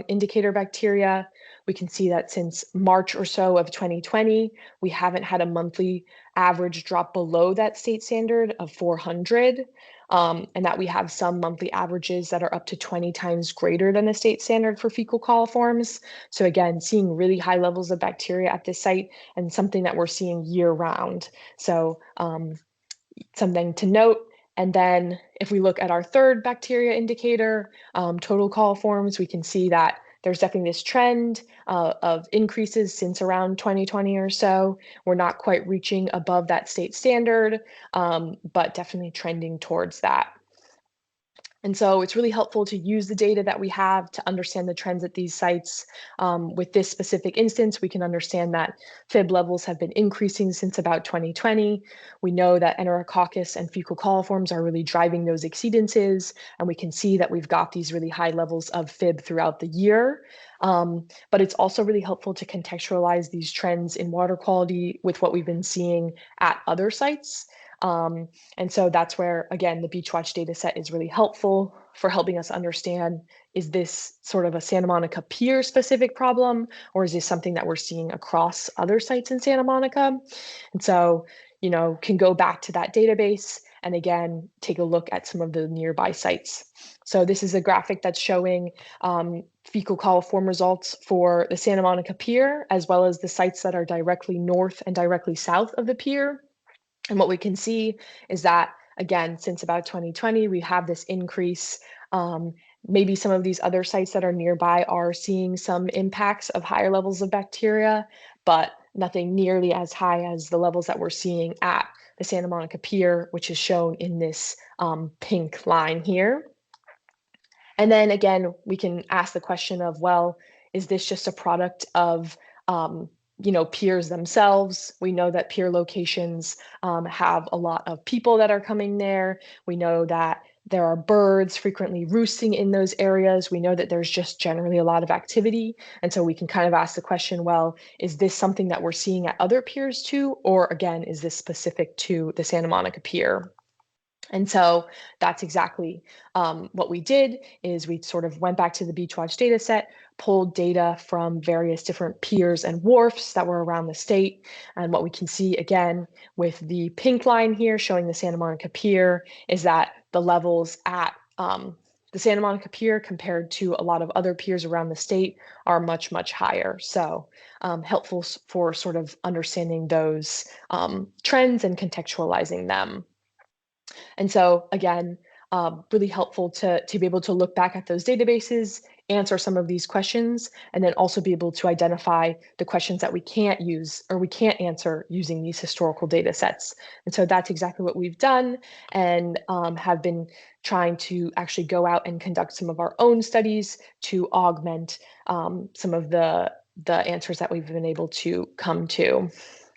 indicator bacteria. We can see that since March or so of 2020, we haven't had a monthly average drop below that state standard of 400, and that we have some monthly averages that are up to 20 times greater than the state standard for fecal coliforms. So again, seeing really high levels of bacteria at this site and something that we're seeing year round. So something to note. And then if we look at our third bacteria indicator, total coliforms, we can see that there's definitely this trend of increases since around 2020 or so. We're not quite reaching above that state standard, but definitely trending towards that. And so it's really helpful to use the data that we have to understand the trends at these sites. With this specific instance, we can understand that Fib levels have been increasing since about 2020. We know that Enterococcus and fecal coliforms are really driving those exceedances, and we can see that we've got these really high levels of Fib throughout the year. But it's also really helpful to contextualize these trends in water quality with what we've been seeing at other sites. And so that's where, again, the Beachwatch data set is really helpful for helping us understand, is this sort of a Santa Monica Pier specific problem, or is this something that we're seeing across other sites in Santa Monica? And so, you know, can go back to that database and again, take a look at some of the nearby sites. So this is a graphic that's showing fecal coliform results for the Santa Monica Pier, as well as the sites that are directly north and directly south of the pier. And what we can see is that, again, since about 2020, we have this increase. Maybe some of these other sites that are nearby are seeing some impacts of higher levels of bacteria, but nothing nearly as high as the levels that we're seeing at the Santa Monica Pier, which is shown in this pink line here. And then again, we can ask the question of, well, is this just a product of piers themselves? We know that pier locations have a lot of people that are coming there. We know that there are birds frequently roosting in those areas. We know that there's just generally a lot of activity. And so we can kind of ask the question, well, is this something that we're seeing at other piers too? Or again, is this specific to the Santa Monica Pier? And so that's exactly what we did, is we sort of went back to the Beachwatch data set, pulled data from various different piers and wharfs that were around the state. And what we can see again with the pink line here showing the Santa Monica Pier is that the levels at the Santa Monica Pier compared to a lot of other piers around the state are much, much higher. So helpful for sort of understanding those trends and contextualizing them. And so again, really helpful to be able to look back at those databases, answer some of these questions, and then also be able to identify the questions that we can't use or we can't answer using these historical data sets. And so that's exactly what we've done, and have been trying to actually go out and conduct some of our own studies to augment some of the answers that we've been able to come to.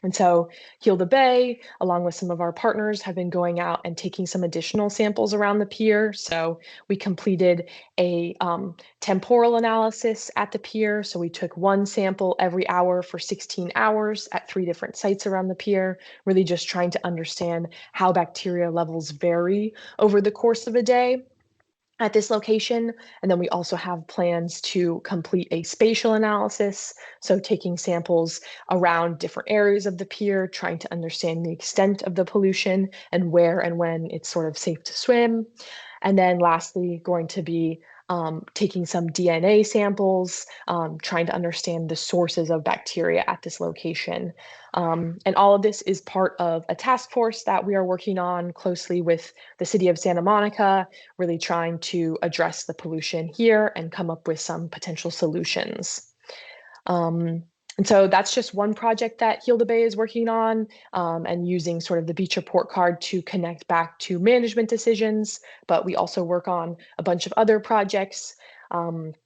And so Heal the Bay, along with some of our partners, have been going out and taking some additional samples around the pier. So we completed a temporal analysis at the pier. So we took one sample every hour for 16 hours at 3 different sites around the pier, really just trying to understand how bacteria levels vary over the course of a day at this location. And then we also have plans to complete a spatial analysis, so taking samples around different areas of the pier, trying to understand the extent of the pollution and where and when it's sort of safe to swim. And then lastly, going to be taking some DNA samples, trying to understand the sources of bacteria at this location. And all of this is part of a task force that we are working on closely with the city of Santa Monica, really trying to address the pollution here and come up with some potential solutions. And so that's just one project that Heal the Bay is working on, and using sort of the beach report card to connect back to management decisions. But we also work on a bunch of other projects. And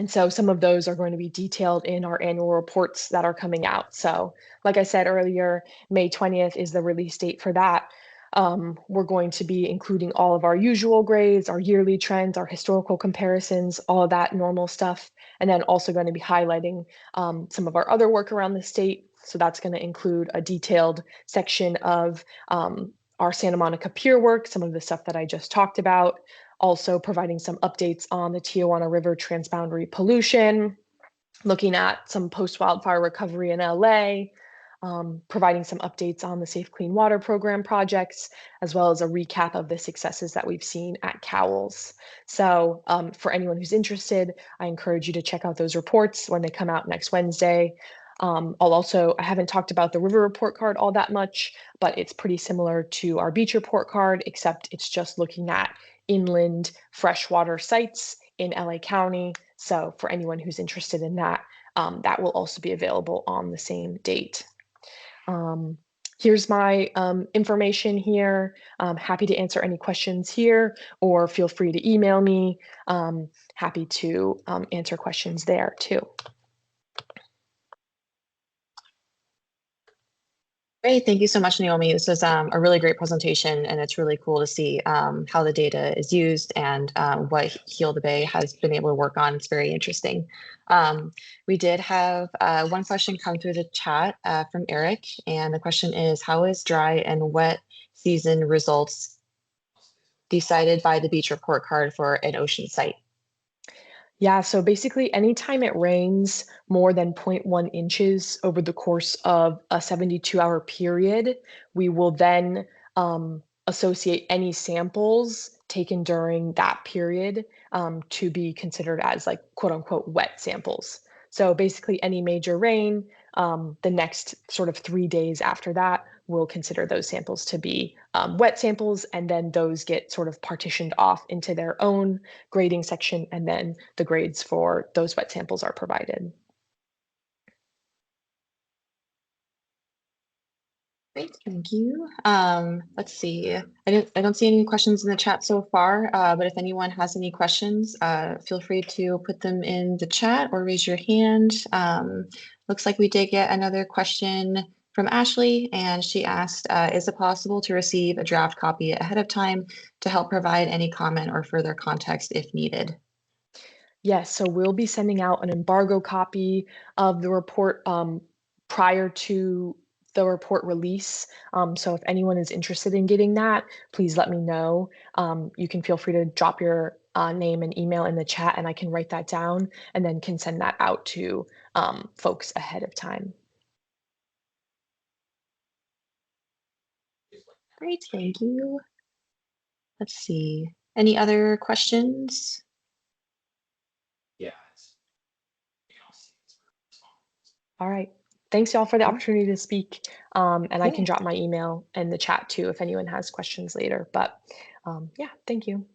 so some of those are going to be detailed in our annual reports that are coming out. So like I said earlier, May 20th is the release date for that. We're going to be including all of our usual grades, our yearly trends, our historical comparisons, all of that normal stuff. And then also going to be highlighting some of our other work around the state. So that's going to include a detailed section of our Santa Monica peer work, some of the stuff that I just talked about, also providing some updates on the Tijuana River transboundary pollution, looking at some post-wildfire recovery in LA, providing some updates on the Safe Clean Water Program projects, as well as a recap of the successes that we've seen at Cowles. So for anyone who's interested, I encourage you to check out those reports when they come out next Wednesday. I haven't talked about the river report card all that much, but it's pretty similar to our beach report card, except it's just looking at inland freshwater sites in LA County. So for anyone who's interested in that, that will also be available on the same date. Here's my information here. I'm happy to answer any questions here, or feel free to email me. Happy to answer questions there too. Great, thank you so much, Naomi. This is a really great presentation, and it's really cool to see how the data is used and what Heal the Bay has been able to work on. It's very interesting. We did have one question come through the chat from Eric, and the question is, how is dry and wet season results decided by the beach report card for an ocean site? Yeah, so basically anytime it rains more than 0.1 inches over the course of a 72-hour period, we will then associate any samples taken during that period to be considered as like quote unquote wet samples. So basically any major rain, the next sort of 3 days after that, we'll consider those samples to be wet samples, and then those get sort of partitioned off into their own grading section, and then the grades for those wet samples are provided. Great, thank you. Let's see. I don't see any questions in the chat so far, but if anyone has any questions, feel free to put them in the chat or raise your hand. Looks like we did get another question from Ashley, and she asked, is it possible to receive a draft copy ahead of time to help provide any comment or further context if needed? Yes, so we'll be sending out an embargo copy of the report prior to the report release. So if anyone is interested in getting that, please let me know. You can feel free to drop your name and email in the chat, and I can write that down and then can send that out to folks ahead of time. Great, thank you. Let's see. Any other questions? Yeah. All right. Thanks y'all for the opportunity to speak. And I can drop my email in the chat too if anyone has questions later. But yeah, thank you.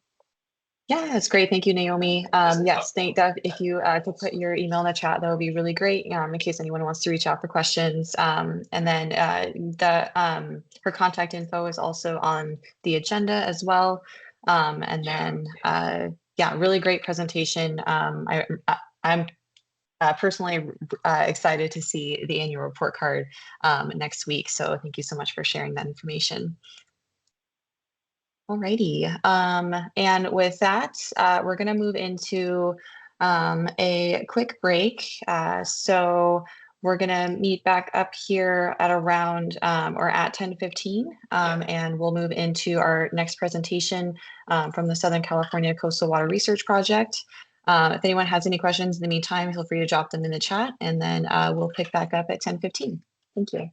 Yeah, that's great. Thank you, Naomi. Yes, if you could put your email in the chat, that would be really great in case anyone wants to reach out for questions. And then her contact info is also on the agenda as well. And then, yeah, really great presentation. I'm personally excited to see the annual report card next week. So thank you so much for sharing that information. Alrighty, and with that, we're going to move into a quick break. So we're going to meet back up here at around or at 10:15, and we'll move into our next presentation from the Southern California Coastal Water Research Project. If anyone has any questions in the meantime, feel free to drop them in the chat, and then we'll pick back up at 10:15. Thank you.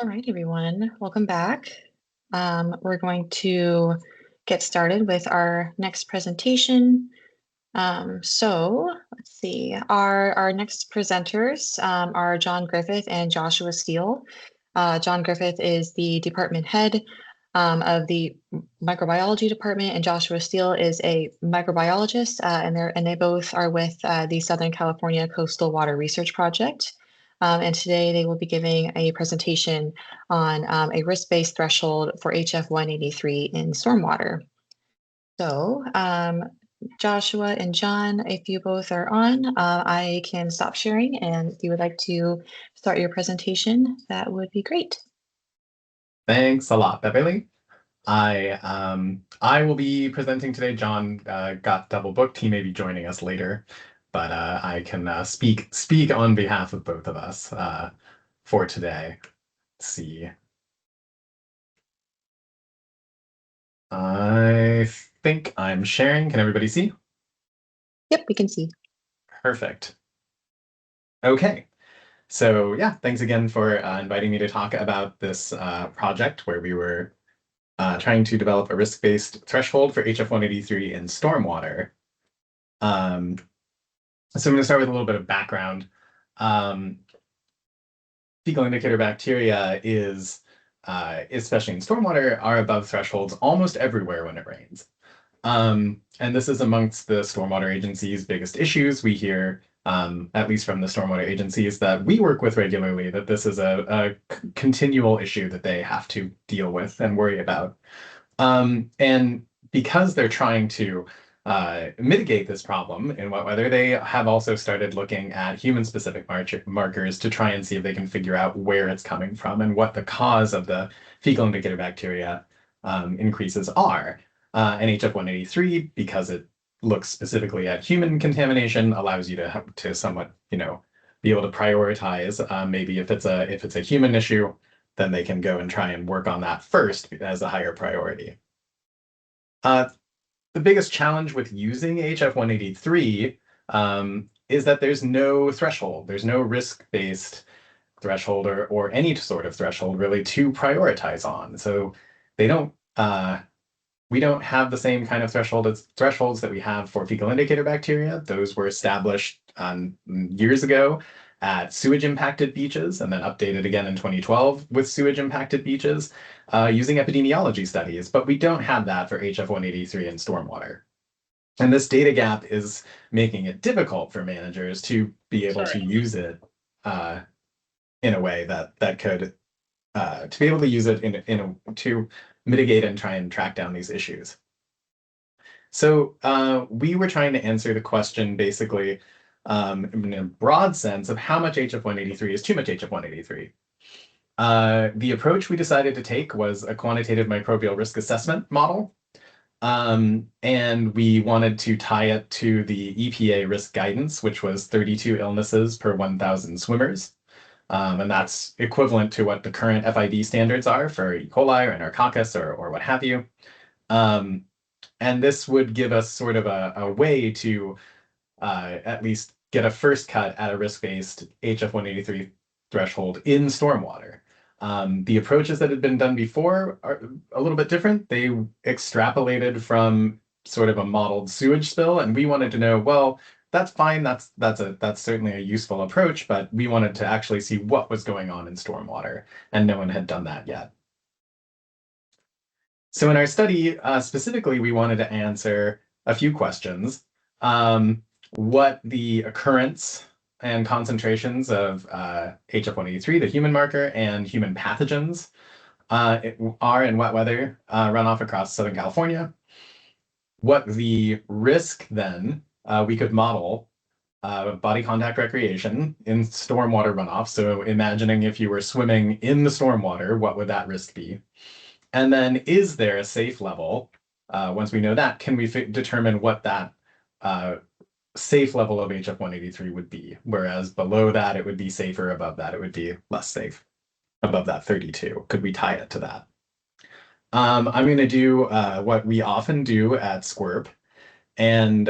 All right, everyone, welcome back. We're going to get started with our next presentation. So let's see, our next presenters are John Griffith and Joshua Steele. John Griffith is the department head of the microbiology department, and Joshua Steele is a microbiologist, and they both are with the Southern California Coastal Water Research Project. And today they will be giving a presentation on a risk-based threshold for HF 183 in stormwater. So Joshua and John, if you both are on, I can stop sharing, and if you would like to start your presentation, that would be great. Thanks a lot, Beverly. I will be presenting today. John got double booked. He may be joining us later, but I can speak on behalf of both of us for today. Let's see. I think I'm sharing. Can everybody see? Yep, we can see. Perfect. Okay. So yeah, thanks again for inviting me to talk about this project where we were trying to develop a risk-based threshold for HF 183 in stormwater. So I'm going to start with a little bit of background. Fecal indicator bacteria is, especially in stormwater, are above thresholds almost everywhere when it rains. And this is amongst the stormwater agencies' biggest issues. We hear, at least from the stormwater agencies that we work with regularly, that this is a continual issue that they have to deal with and worry about. And because they're trying to mitigate this problem in wet weather, they have also started looking at human-specific markers to try and see if they can figure out where it's coming from and what the cause of the fecal indicator bacteria increases are. And HF 183, because it looks specifically at human contamination, allows you to somewhat, be able to prioritize. Maybe if it's a human issue, then they can go and try and work on that first as a higher priority. The biggest challenge with using HF 183 is that there's no threshold. There's no risk-based threshold or any sort of threshold really to prioritize on. So they don't. We don't have the same kind of thresholds that we have for fecal indicator bacteria. Those were established years ago at sewage-impacted beaches and then updated again in 2012 with sewage-impacted beaches using epidemiology studies. But we don't have that for HF 183 in stormwater. And this data gap is making it difficult for managers to be able to use it in a way that could, to be able to use it to mitigate and try and track down these issues. So we were trying to answer the question basically in a broad sense of how much HF 183 is too much HF 183. The approach we decided to take was a quantitative microbial risk assessment model. And we wanted to tie it to the EPA risk guidance, which was 32 illnesses per 1,000 swimmers. And that's equivalent to what the current FID standards are for E. coli or Enterococcus or what have you. And this would give us sort of a way to at least get a first cut at a risk-based HF 183 threshold in stormwater. The approaches that had been done before are a little bit different. They extrapolated from sort of a modeled sewage spill, and we wanted to know, well, that's fine. That's certainly a useful approach, but we wanted to actually see what was going on in stormwater, and no one had done that yet. So in our study, specifically, we wanted to answer a few questions. What the occurrence and concentrations of HF 183, the human marker, and human pathogens are in wet weather runoff across Southern California. What the risk then we could model body contact recreation in stormwater runoff. So imagining if you were swimming in the stormwater, what would that risk be? And then is there a safe level? Once we know that, can we determine what that safe level of HF 183 would be? Whereas below that, it would be safer. Above that, it would be less safe. Above that 32, could we tie it to that? I'm going to do what we often do at Squirp and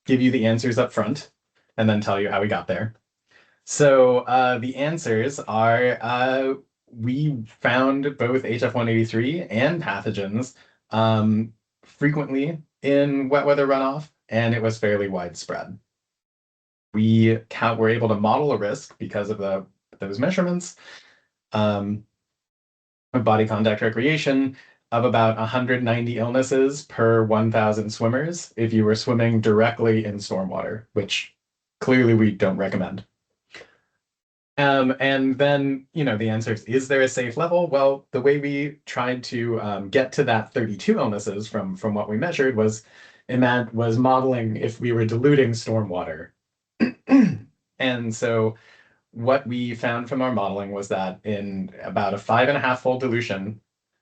give you the answers up front and then tell you how we got there. So the answers are we found both HF183 and pathogens frequently in wet weather runoff, and it was fairly widespread. We were able to model a risk because of those measurements of body contact recreation of about 190 illnesses per 1,000 swimmers if you were swimming directly in stormwater, which clearly we don't recommend. And then, the answer is there a safe level? Well, the way we tried to get to that 32 illnesses from what we measured was modeling if we were diluting stormwater. And so what we found from our modeling was that in about a 5.5-fold dilution,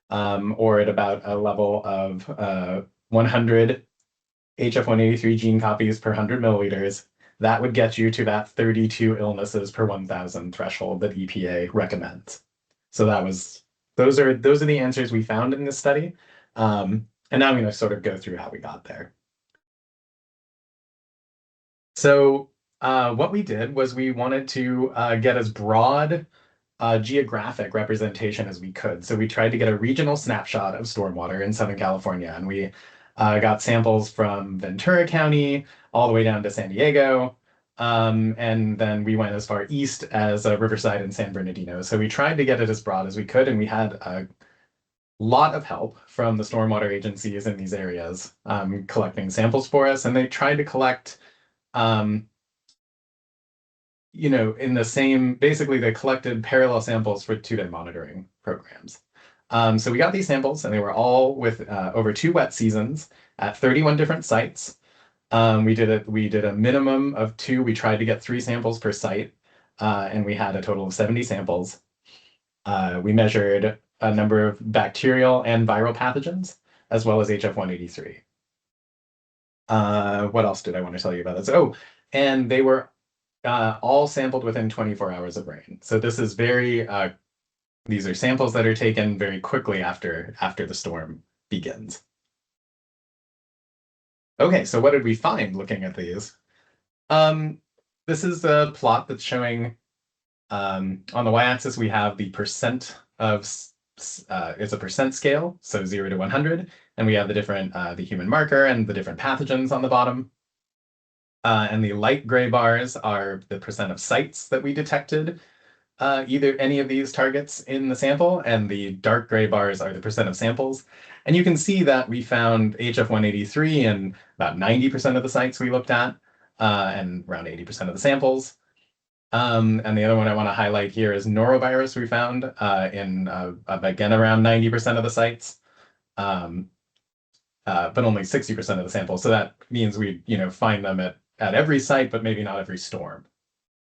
or at about a level of 100 HF183 gene copies per 100 milliliters, that would get you to that 32 illnesses per 1,000 threshold that EPA recommends. So those are the answers we found in this study. And now I'm going to sort of go through how we got there. So what we did was we wanted to get as broad geographic representation as we could. So we tried to get a regional snapshot of stormwater in Southern California, and we got samples from Ventura County all the way down to San Diego. And then we went as far east as Riverside and San Bernardino. So we tried to get it as broad as we could, and we had a lot of help from the stormwater agencies in these areas collecting samples for us. And they tried to collect in the same, basically they collected parallel samples for 2-day monitoring programs. So we got these samples and they were all with over 2 wet seasons at 31 different sites. We did a minimum of 2. We tried to get 3 samples per site, and we had a total of 70 samples. We measured a number of bacterial and viral pathogens, as well as HF183. What else did I want to tell you about this? Oh, and they were all sampled within 24 hours of rain. So this is these are samples that are taken very quickly after the storm begins. Okay, so what did we find looking at these? This is a plot that's showing, on the y-axis, we have the percent of, it's a percent scale, so 0 to 100, and we have the different, the human marker and the different pathogens on the bottom. And the light gray bars are the percent of sites that we detected either any of these targets in the sample, and the dark gray bars are the percent of samples. And you can see that we found HF183 in about 90% of the sites we looked at, and around 80% of the samples. And the other one I want to highlight here is norovirus we found in, again, around 90% of the sites. But only 60% of the samples. So that means we, find them at every site, but maybe not every storm.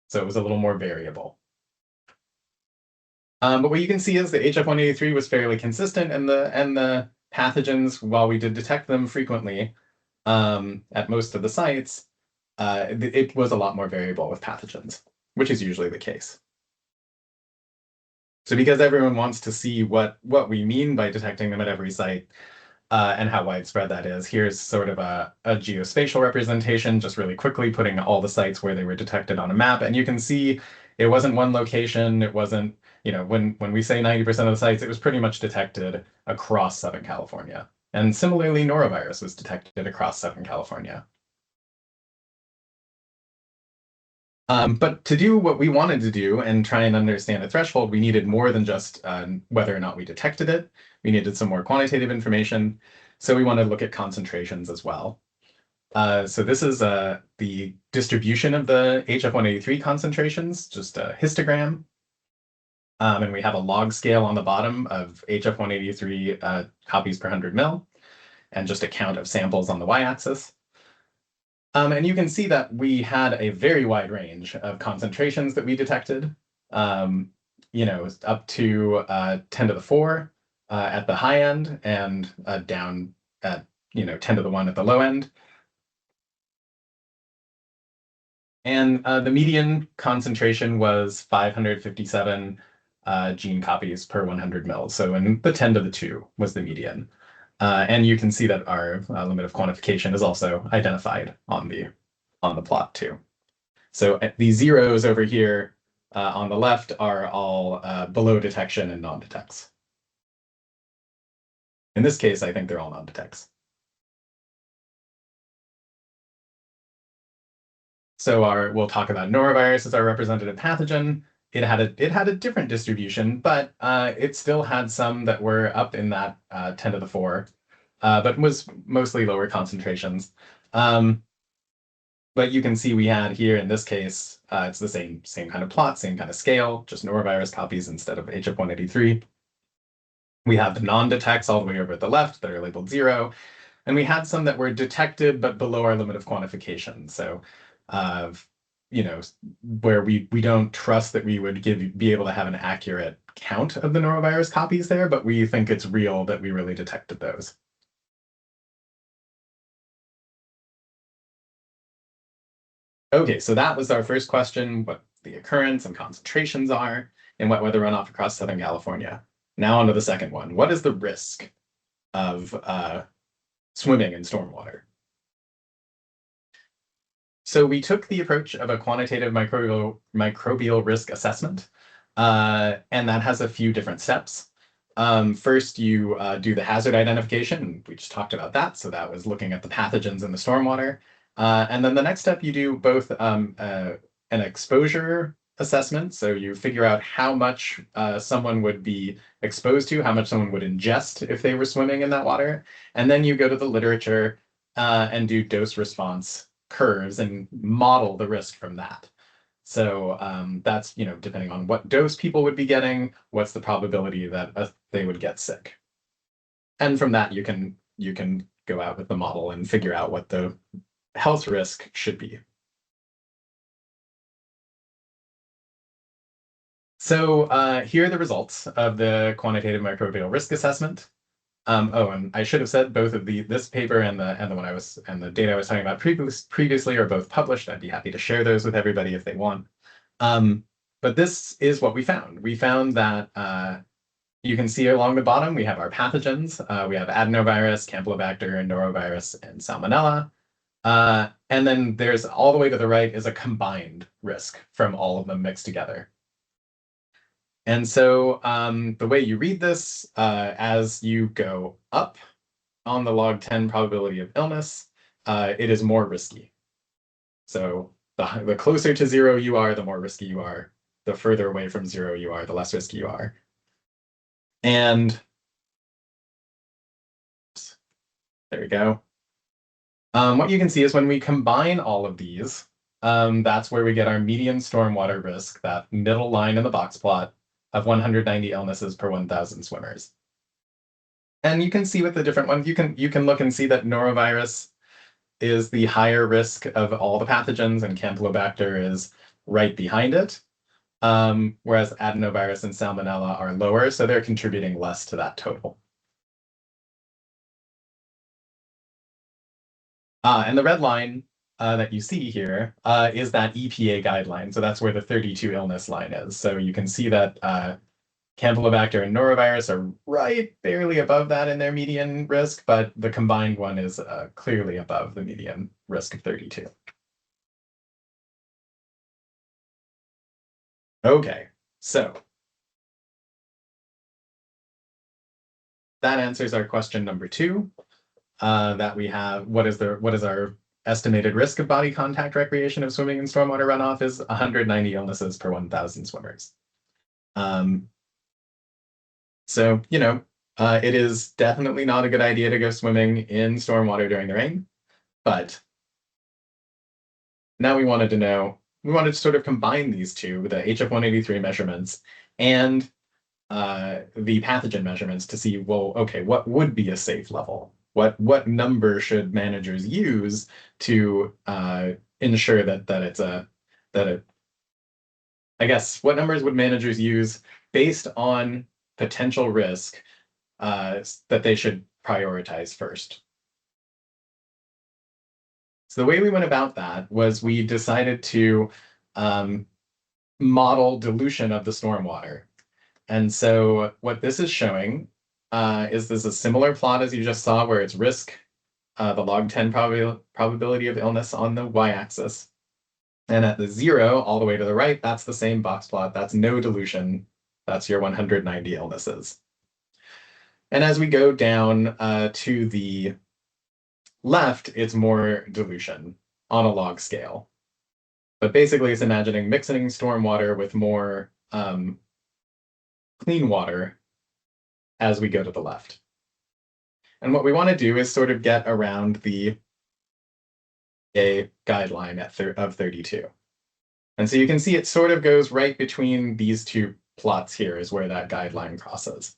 So it was a little more variable. But what you can see is that HF183 was fairly consistent, and the pathogens, while we did detect them frequently at most of the sites, it was a lot more variable with pathogens, which is usually the case. So because everyone wants to see what we mean by detecting them at every site, and how widespread that is, here's sort of a geospatial representation, just really quickly putting all the sites where they were detected on a map. And you can see it wasn't one location. It wasn't, when we say 90% of the sites, it was pretty much detected across Southern California. And similarly, norovirus was detected across Southern California. But to do what we wanted to do and try and understand a threshold, we needed more than just whether or not we detected it. We needed some more quantitative information. So we wanted to look at concentrations as well. So this is the distribution of the HF183 concentrations, just a histogram. And we have a log scale on the bottom of HF183 copies per 100 mil, and just a count of samples on the y-axis. And you can see that we had a very wide range of concentrations that we detected, up to 10 to the 4 at the high end, and down at 10 to the 1 at the low end. And the median concentration was 557 gene copies per 100 mils. So in the 10 to the 2 was the median. And you can see that our limit of quantification is also identified on the plot too. So these zeros over here on the left are all below detection and non-detects. In this case, I think they're all non-detects. So we'll talk about norovirus as our representative pathogen. It had a different distribution, but it still had some that were up in that 10 to the 4, but was mostly lower concentrations. But you can see we had here in this case, it's the same kind of plot, same kind of scale, just norovirus copies instead of HF183. We have the non-detects all the way over at the left that are labeled 0. And we had some that were detected but below our limit of quantification. So, where we don't trust that we would be able to have an accurate count of the norovirus copies there, but we think it's real that we really detected those. Okay, so that was our first question, what the occurrence and concentrations are in wet weather runoff across Southern California. Now on to the second one. What is the risk of swimming in stormwater? So we took the approach of a quantitative microbial risk assessment, and that has a few different steps. First, you do the hazard identification. We just talked about that. So that was looking at the pathogens in the stormwater. And then the next step, you do both an exposure assessment. So you figure out how much someone would be exposed to, how much someone would ingest if they were swimming in that water. And then you go to the literature and do dose response curves and model the risk from that. So that's, depending on what dose people would be getting, what's the probability that they would get sick. And from that, you can go out with the model and figure out what the health risk should be. So here are the results of the quantitative microbial risk assessment. And I should have said both of this paper and the data I was talking about previously are both published. I'd be happy to share those with everybody if they want. But this is what we found. We found that you can see along the bottom, we have our pathogens. We have adenovirus, campylobacter, norovirus, and salmonella. And then there's all the way to the right is a combined risk from all of them mixed together. And so the way you read this, as you go up on the log 10 probability of illness, it is more risky. So the closer to 0 you are, the more risky you are. The further away from 0 you are, the less risky you are. And there we go. What you can see is when we combine all of these, that's where we get our median stormwater risk, that middle line in the box plot of 190 illnesses per 1,000 swimmers. And you can see with the different ones, you can look and see that norovirus is the higher risk of all the pathogens, and campylobacter is right behind it, whereas adenovirus and salmonella are lower, so they're contributing less to that total. And the red line that you see here is that EPA guideline. So that's where the 32 illness line is. So you can see that campylobacter and norovirus are right barely above that in their median risk, but the combined one is clearly above the median risk of 32. Okay, so that answers our question number 2. That we have, what is our estimated risk of body contact recreation of swimming in stormwater runoff is 190 illnesses per 1,000 swimmers. So, it is definitely not a good idea to go swimming in stormwater during the rain, but now we wanted to sort of combine these two, the HF183 measurements and the pathogen measurements to see, well, okay, what would be a safe level? What number should managers use to ensure I guess, what numbers would managers use based on potential risk that they should prioritize first? So the way we went about that was we decided to model dilution of the stormwater. And so what this is showing is this a similar plot as you just saw, where it's risk, the log 10 probability of illness on the y-axis. And at the 0 all the way to the right, that's the same box plot. That's no dilution. That's your 190 illnesses. And as we go down to the left, it's more dilution on a log scale. But basically, it's imagining mixing stormwater with more clean water as we go to the left. And what we want to do is sort of get around the guideline of 32. And so you can see it sort of goes right between these two plots here is where that guideline crosses.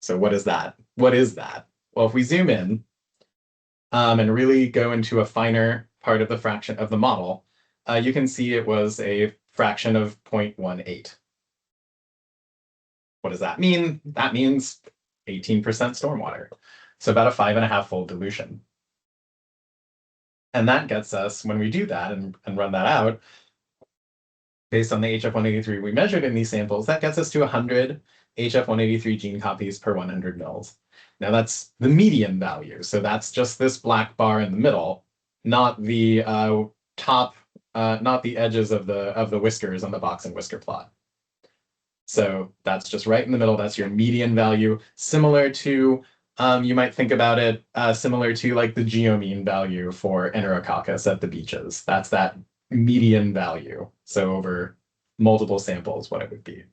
So what is that? What is that? Well, if we zoom in and really go into a finer part of the fraction of the model, you can see it was a fraction of 0.18. What does that mean? That means 18% stormwater. So about a 5.5-fold dilution. And that gets us, when we do that and run that out, based on the HF183 we measured in these samples, that gets us to 100 HF183 gene copies per 100 mils. Now that's the median value. So that's just this black bar in the middle, not the top, not the edges of the whiskers on the box and whisker plot. So that's just right in the middle. That's your median value, similar to, you might think about it similar to like the geomean value for Enterococcus at the beaches. That's that median value. So over multiple samples, what it would be.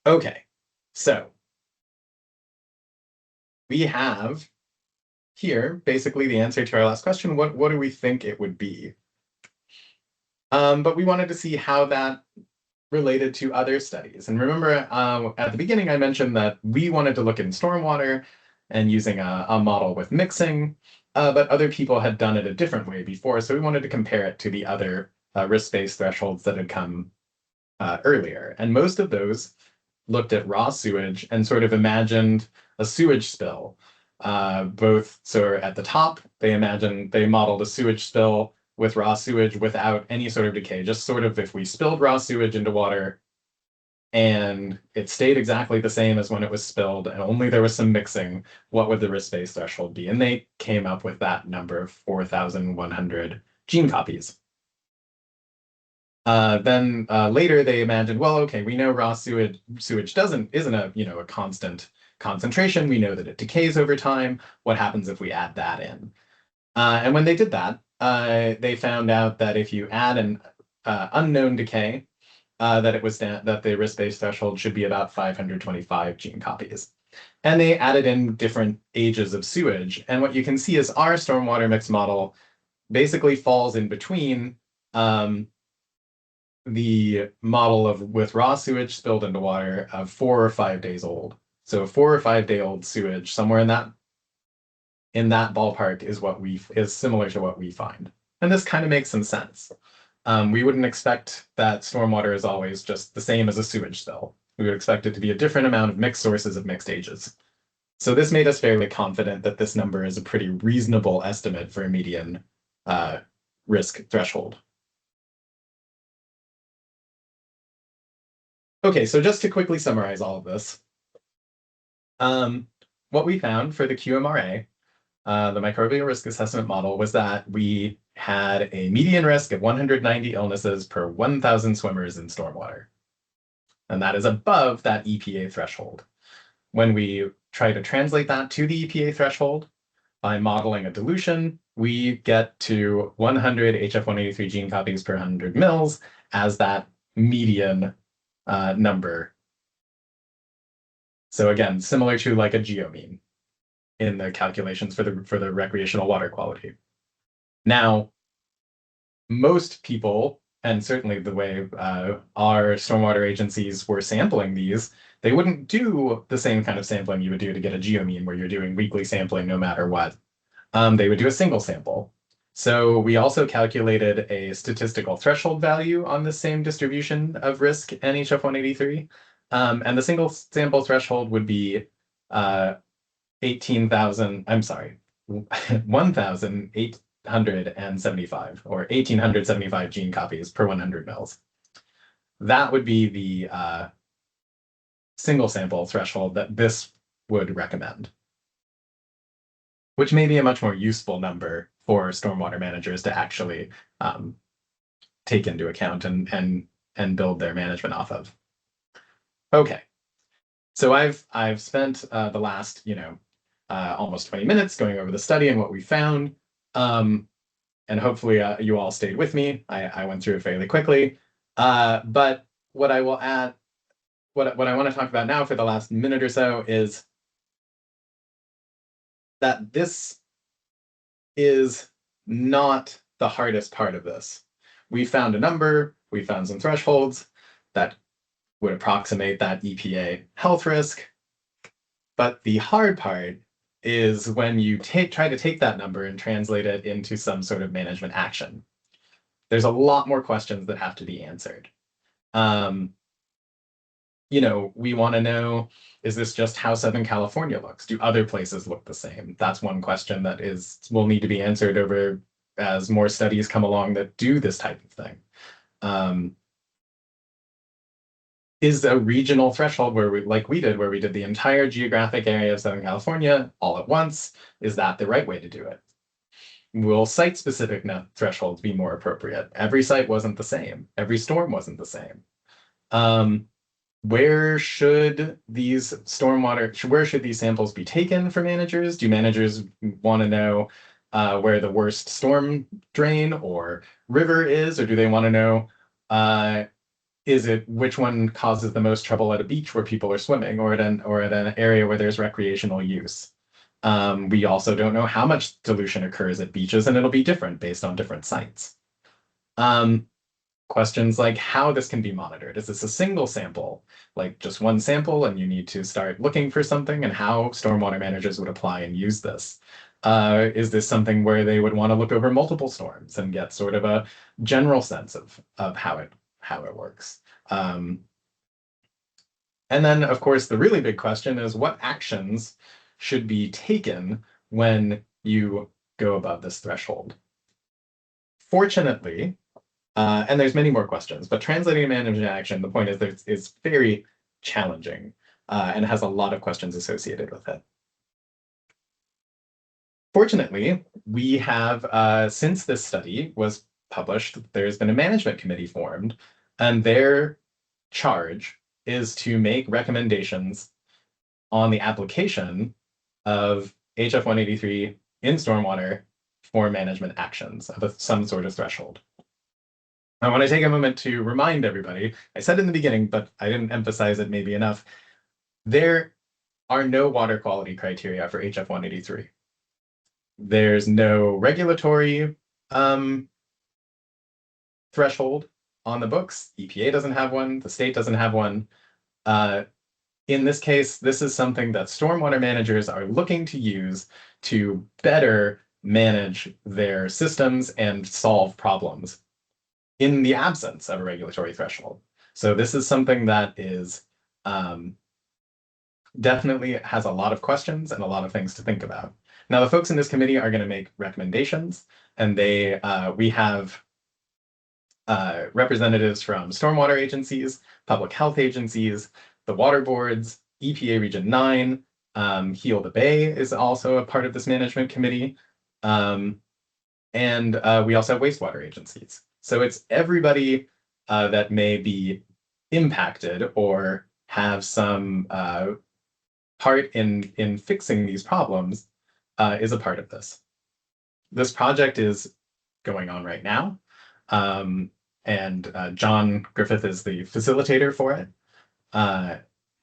Okay, so we have here basically the answer to our last question. What do we think it would be? But we wanted to see how that related to other studies. And remember, at the beginning, I mentioned that we wanted to look in stormwater and using a model with mixing, but other people had done it a different way before. So we wanted to compare it to the other risk-based thresholds that had come earlier. And most of those looked at raw sewage and sort of imagined a sewage spill. So at the top, they modeled a sewage spill with raw sewage without any sort of decay, just sort of if we spilled raw sewage into water and it stayed exactly the same as when it was spilled and only there was some mixing, what would the risk-based threshold be? And they came up with that number of 4,100 gene copies. Then later they imagined, well, okay, we know raw sewage isn't a constant concentration. We know that it decays over time. What happens if we add that in? And when they did that, they found out that if you add an unknown decay, that the risk-based threshold should be about 525 gene copies. And they added in different ages of sewage. And what you can see is our stormwater mix model basically falls in between the model with raw sewage spilled into water of 4 or 5 days old. So 4 or 5 day old sewage, somewhere in that ballpark is similar to what we find. And this kind of makes some sense. We wouldn't expect that stormwater is always just the same as a sewage spill. We would expect it to be a different amount of mixed sources of mixed ages. So this made us fairly confident that this number is a pretty reasonable estimate for a median risk threshold. Okay, so just to quickly summarize all of this, what we found for the QMRA, the microbial risk assessment model, was that we had a median risk of 190 illnesses per 1,000 swimmers in stormwater. And that is above that EPA threshold. When we try to translate that to the EPA threshold by modeling a dilution, we get to 100 HF183 gene copies per 100 mils as that median number. So again, similar to like a geomean in the calculations for the recreational water quality. Now, most people, and certainly the way our stormwater agencies were sampling these, they wouldn't do the same kind of sampling you would do to get a geomean where you're doing weekly sampling no matter what. They would do a single sample. So we also calculated a statistical threshold value on the same distribution of risk NHF183. And the single sample threshold would be 1,875 or 1,875 gene copies per 100 mils. That would be the single sample threshold that this would recommend, which may be a much more useful number for stormwater managers to actually take into account and build their management off of. Okay, so I've spent the last almost 20 minutes going over the study and what we found, and hopefully you all stayed with me. I went through it fairly quickly, but what I will add, what I want to talk about now for the last minute or so is that this is not the hardest part of this. We found a number, we found some thresholds that would approximate that EPA health risk. But the hard part is when you try to take that number and translate it into some sort of management action. There's a lot more questions that have to be answered. We want to know, is this just how Southern California looks? Do other places look the same? That's one question that will need to be answered over as more studies come along that do this type of thing. Is a regional threshold where we did the entire geographic area of Southern California all at once, is that the right way to do it? Will site-specific thresholds be more appropriate? Every site wasn't the same. Every storm wasn't the same. Where should these samples be taken for managers? Do managers want to know where the worst storm drain or river is, or do they want to know which one causes the most trouble at a beach where people are swimming, or at an area where there's recreational use? We also don't know how much dilution occurs at beaches, and it'll be different based on different sites. Questions like how this can be monitored. Is this a single sample, like just one sample, and you need to start looking for something, and how stormwater managers would apply and use this? Is this something where they would want to look over multiple storms and get sort of a general sense of how it works? And then, of course, the really big question is what actions should be taken when you go above this threshold? Fortunately, and there's many more questions, but translating a management action, the point is that it's very challenging and has a lot of questions associated with it. Fortunately, we have, since this study was published, there's been a management committee formed, and their charge is to make recommendations on the application of HF 183 in stormwater for management actions of some sort of threshold. I want to take a moment to remind everybody, I said in the beginning, but I didn't emphasize it maybe enough, there are no water quality criteria for HF 183. There's no regulatory threshold on the books. EPA doesn't have one, the state doesn't have one. In this case, this is something that stormwater managers are looking to use to better manage their systems and solve problems in the absence of a regulatory threshold. So this is something that is definitely has a lot of questions and a lot of things to think about. Now, the folks in this committee are going to make recommendations, and we have representatives from stormwater agencies, public health agencies, the water boards, EPA Region 9, Heal the Bay is also a part of this management committee, and we also have wastewater agencies. So it's everybody that may be impacted or have some part in fixing these problems is a part of this. This project is going on right now, and John Griffith is the facilitator for it.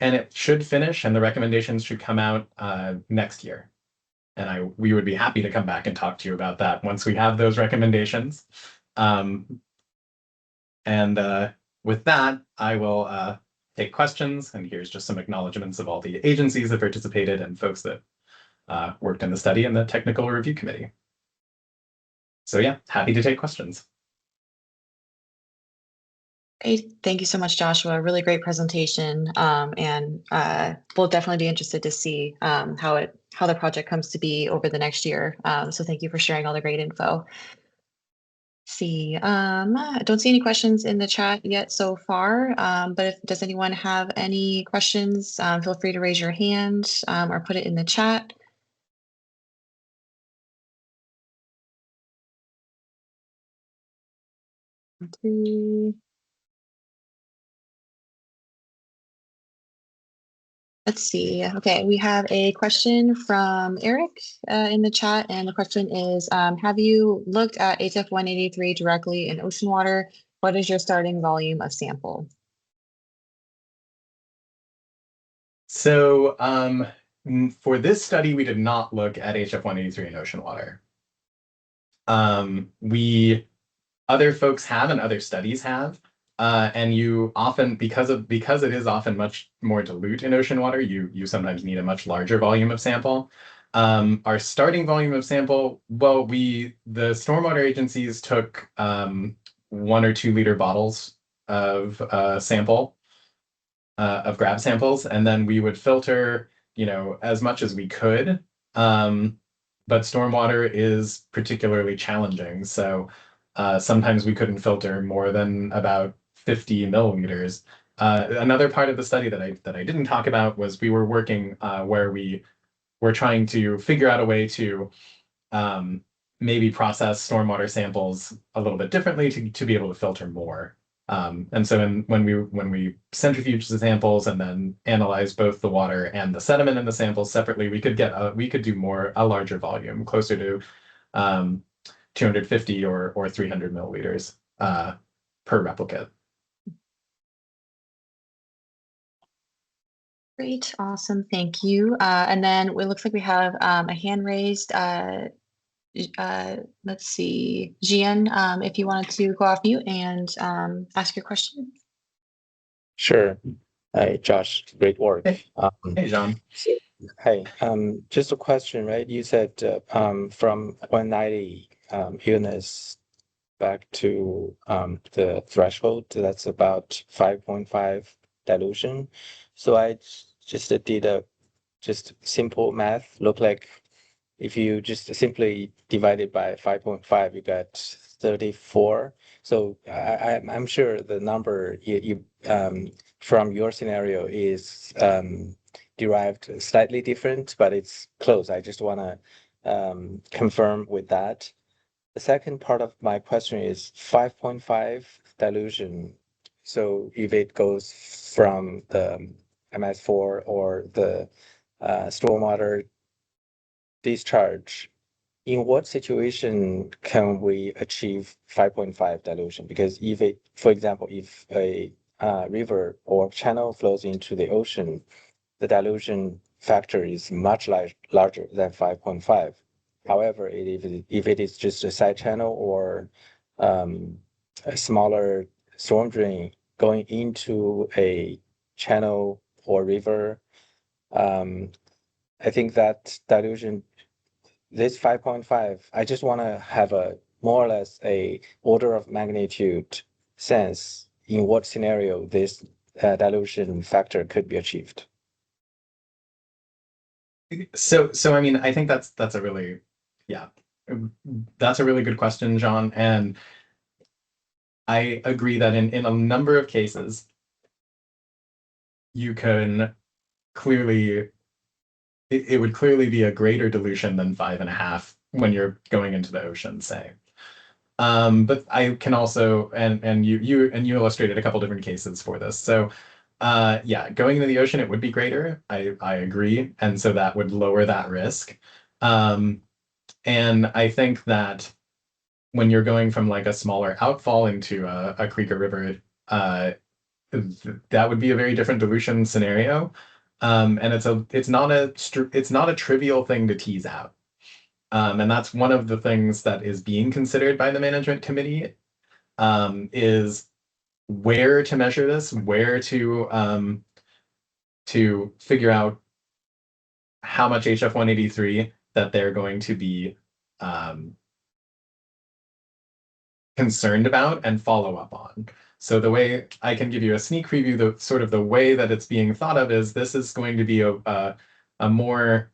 And it should finish, and the recommendations should come out next year. And we would be happy to come back and talk to you about that once we have those recommendations. With that, I will take questions, and here's just some acknowledgements of all the agencies that participated and folks that worked in the study and the technical review committee. So yeah, happy to take questions. Hey, thank you so much, Joshua. Really great presentation, and we'll definitely be interested to see how the project comes to be over the next year. So thank you for sharing all the great info. I don't see any questions in the chat yet so far, but does anyone have any questions, feel free to raise your hand or put it in the chat. Let's see. Okay, we have a question from Eric in the chat, and the question is, have you looked at HF 183 directly in ocean water? What is your starting volume of sample? So for this study, we did not look at HF 183 in ocean water. Other folks have and other studies have. And you often, because it is often much more dilute in ocean water, you sometimes need a much larger volume of sample. Our starting volume of sample, well, the stormwater agencies took 1 or 2 liter bottles of sample, of grab samples, and then we would filter, as much as we could. But stormwater is particularly challenging, so sometimes we couldn't filter more than about 50 milliliters. Another part of the study that I didn't talk about was we were working where we were trying to figure out a way to maybe process stormwater samples a little bit differently to be able to filter more. And so when we centrifuge the samples and then analyze both the water and the sediment in the samples separately, we could do a larger volume, closer to 250 or 300 milliliters per replicate. Great, awesome, thank you. And then it looks like we have a hand raised. Let's see, Gian, if you wanted to go off mute and ask your question. Sure. Hi, Josh. Great work. Hey, John. Hey, just a question, right? You said from 190 units back to the threshold, that's about 5.5 dilution. So I just did a simple math. Look like if you just simply divide it by 5.5, you got 34. So I'm sure the number you from your scenario is derived slightly different, but it's close. I just want to confirm with that. The second part of my question is 5.5 dilution. So if it goes from the MS4 or the stormwater discharge, in what situation can we achieve 5.5 dilution? Because if it, for example, if a river or channel flows into the ocean, the dilution factor is much larger than 5.5. However, if it is just a side channel or a smaller storm drain going into a channel or river, I think that dilution, this 5.5, I just want to have a more or less a order of magnitude sense in what scenario this dilution factor could be achieved. So I mean, I think that's a really, that's a really good question, John. And I agree that in a number of cases, you can clearly, it would clearly be a greater dilution than 5.5 when you're going into the ocean, say. But I can also, and you illustrated a couple different cases for this. So yeah, going into the ocean, it would be greater. I agree. And so that would lower that risk. And I think that when you're going from like a smaller outfall into a creek or river, that would be a very different dilution scenario. And it's not a trivial thing to tease out. And that's one of the things that is being considered by the management committee, is where to measure this, where to figure out how much HF 183 that they're going to be concerned about and follow up on. So the way I can give you a sneak preview, the way that it's being thought of is this is going to be a more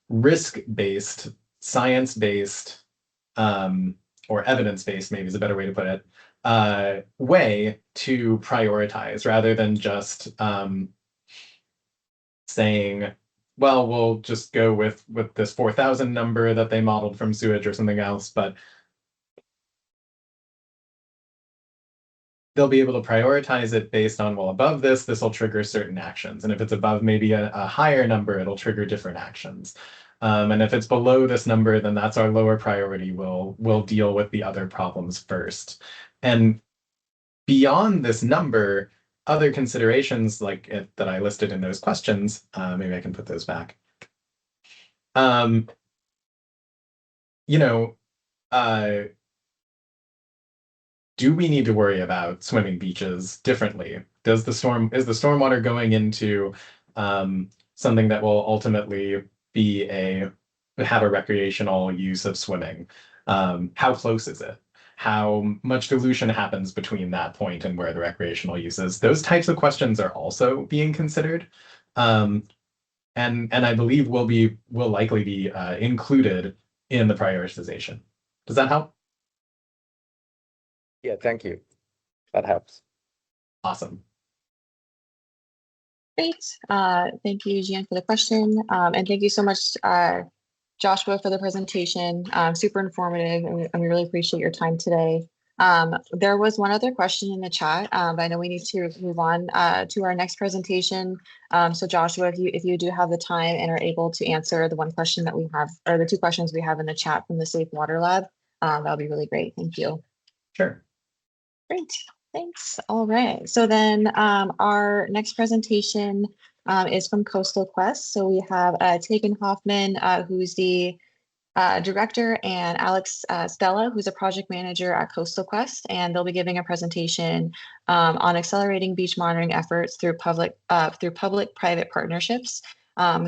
risk-based, science-based, or evidence-based, maybe is a better way to put it, way to prioritize rather than just saying, well, we'll just go with this 4,000 number that they modeled from sewage or something else. But they'll be able to prioritize it based on, well, above this will trigger certain actions. And if it's above maybe a higher number, it'll trigger different actions. And if it's below this number, then that's our lower priority. We'll deal with the other problems first. And beyond this number, other considerations like that I listed in those questions, maybe I can put those back. You know, do we need to worry about swimming beaches differently? Is the stormwater going into something that will ultimately have a recreational use of swimming? How close is it? How much dilution happens between that point and where the recreational use is? Those types of questions are also being considered. And I believe will likely be included in the prioritization. Does that help? Yeah, thank you. That helps. Awesome. Great. Thank you, Gian, for the question. And thank you so much, Joshua, for the presentation. Super informative, and we really appreciate your time today. There was one other question in the chat, but I know we need to move on to our next presentation. So Joshua, if you do have the time and are able to answer the one question that we have, or the two questions we have in the chat from the Safe Water Lab, that'll be really great. Thank you. Sure. Great. Thanks. All right. So then our next presentation is from Coastal Quest. So we have Tegan Hoffman, who's the director, and Alex Stella, who's a project manager at Coastal Quest, and they'll be giving a presentation on accelerating beach monitoring efforts through public-private partnerships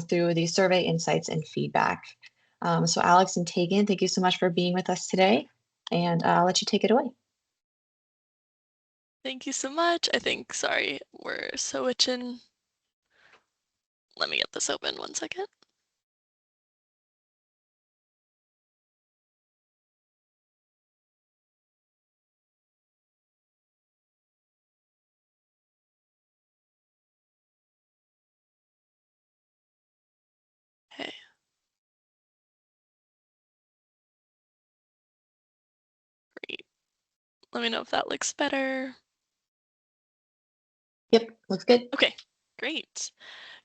through the survey insights and feedback. So Alex and Tegan, thank you so much for being with us today, and I'll let you take it away. Thank you so much. Sorry, we're switching. Let me get this open 1 second. Okay. Great. Let me know if that looks better. Yep, looks good. Okay, great.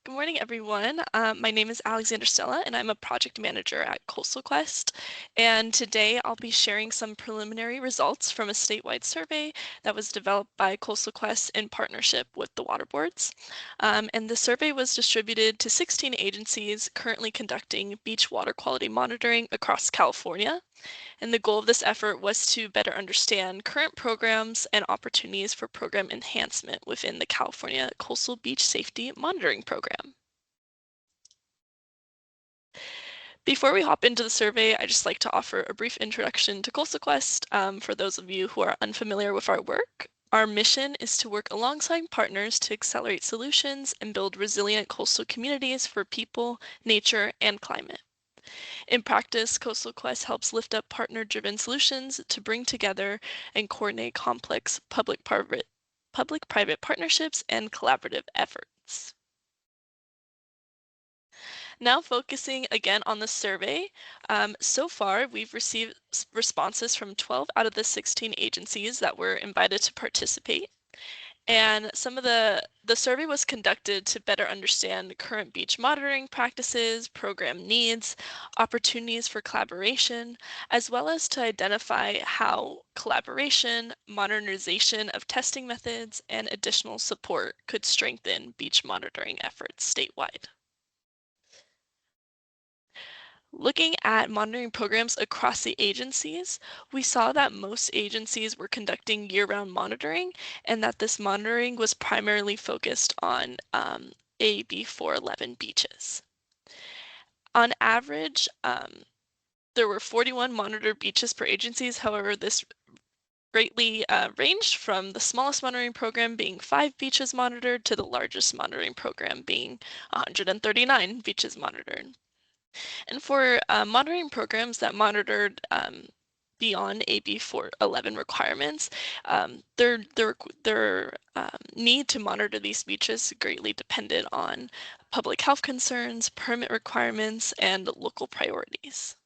Good morning, everyone. My name is Alexander Stella, and I'm a project manager at Coastal Quest. And today I'll be sharing some preliminary results from a statewide survey that was developed by Coastal Quest in partnership with the water boards. And the survey was distributed to 16 agencies currently conducting beach water quality monitoring across California. And the goal of this effort was to better understand current programs and opportunities for program enhancement within the California Coastal Beach Safety Monitoring Program. Before we hop into the survey, I'd just like to offer a brief introduction to Coastal Quest for those of you who are unfamiliar with our work. Our mission is to work alongside partners to accelerate solutions and build resilient coastal communities for people, nature, and climate. In practice, Coastal Quest helps lift up partner-driven solutions to bring together and coordinate complex public-private partnerships and collaborative efforts. Now focusing again on the survey, so far we've received responses from 12 out of the 16 agencies that were invited to participate. And some of the survey was conducted to better understand current beach monitoring practices, program needs, opportunities for collaboration, as well as to identify how collaboration, modernization of testing methods, and additional support could strengthen beach monitoring efforts statewide. Looking at monitoring programs across the agencies, we saw that most agencies were conducting year-round monitoring and that this monitoring was primarily focused on AB 411 beaches. On average, there were 41 monitored beaches per agencies. However, this greatly ranged from the smallest monitoring program being 5 beaches monitored to the largest monitoring program being 139 beaches monitored. And for monitoring programs that monitored beyond AB 411 requirements, their need to monitor these beaches greatly depended on public health concerns, permit requirements, and local priorities.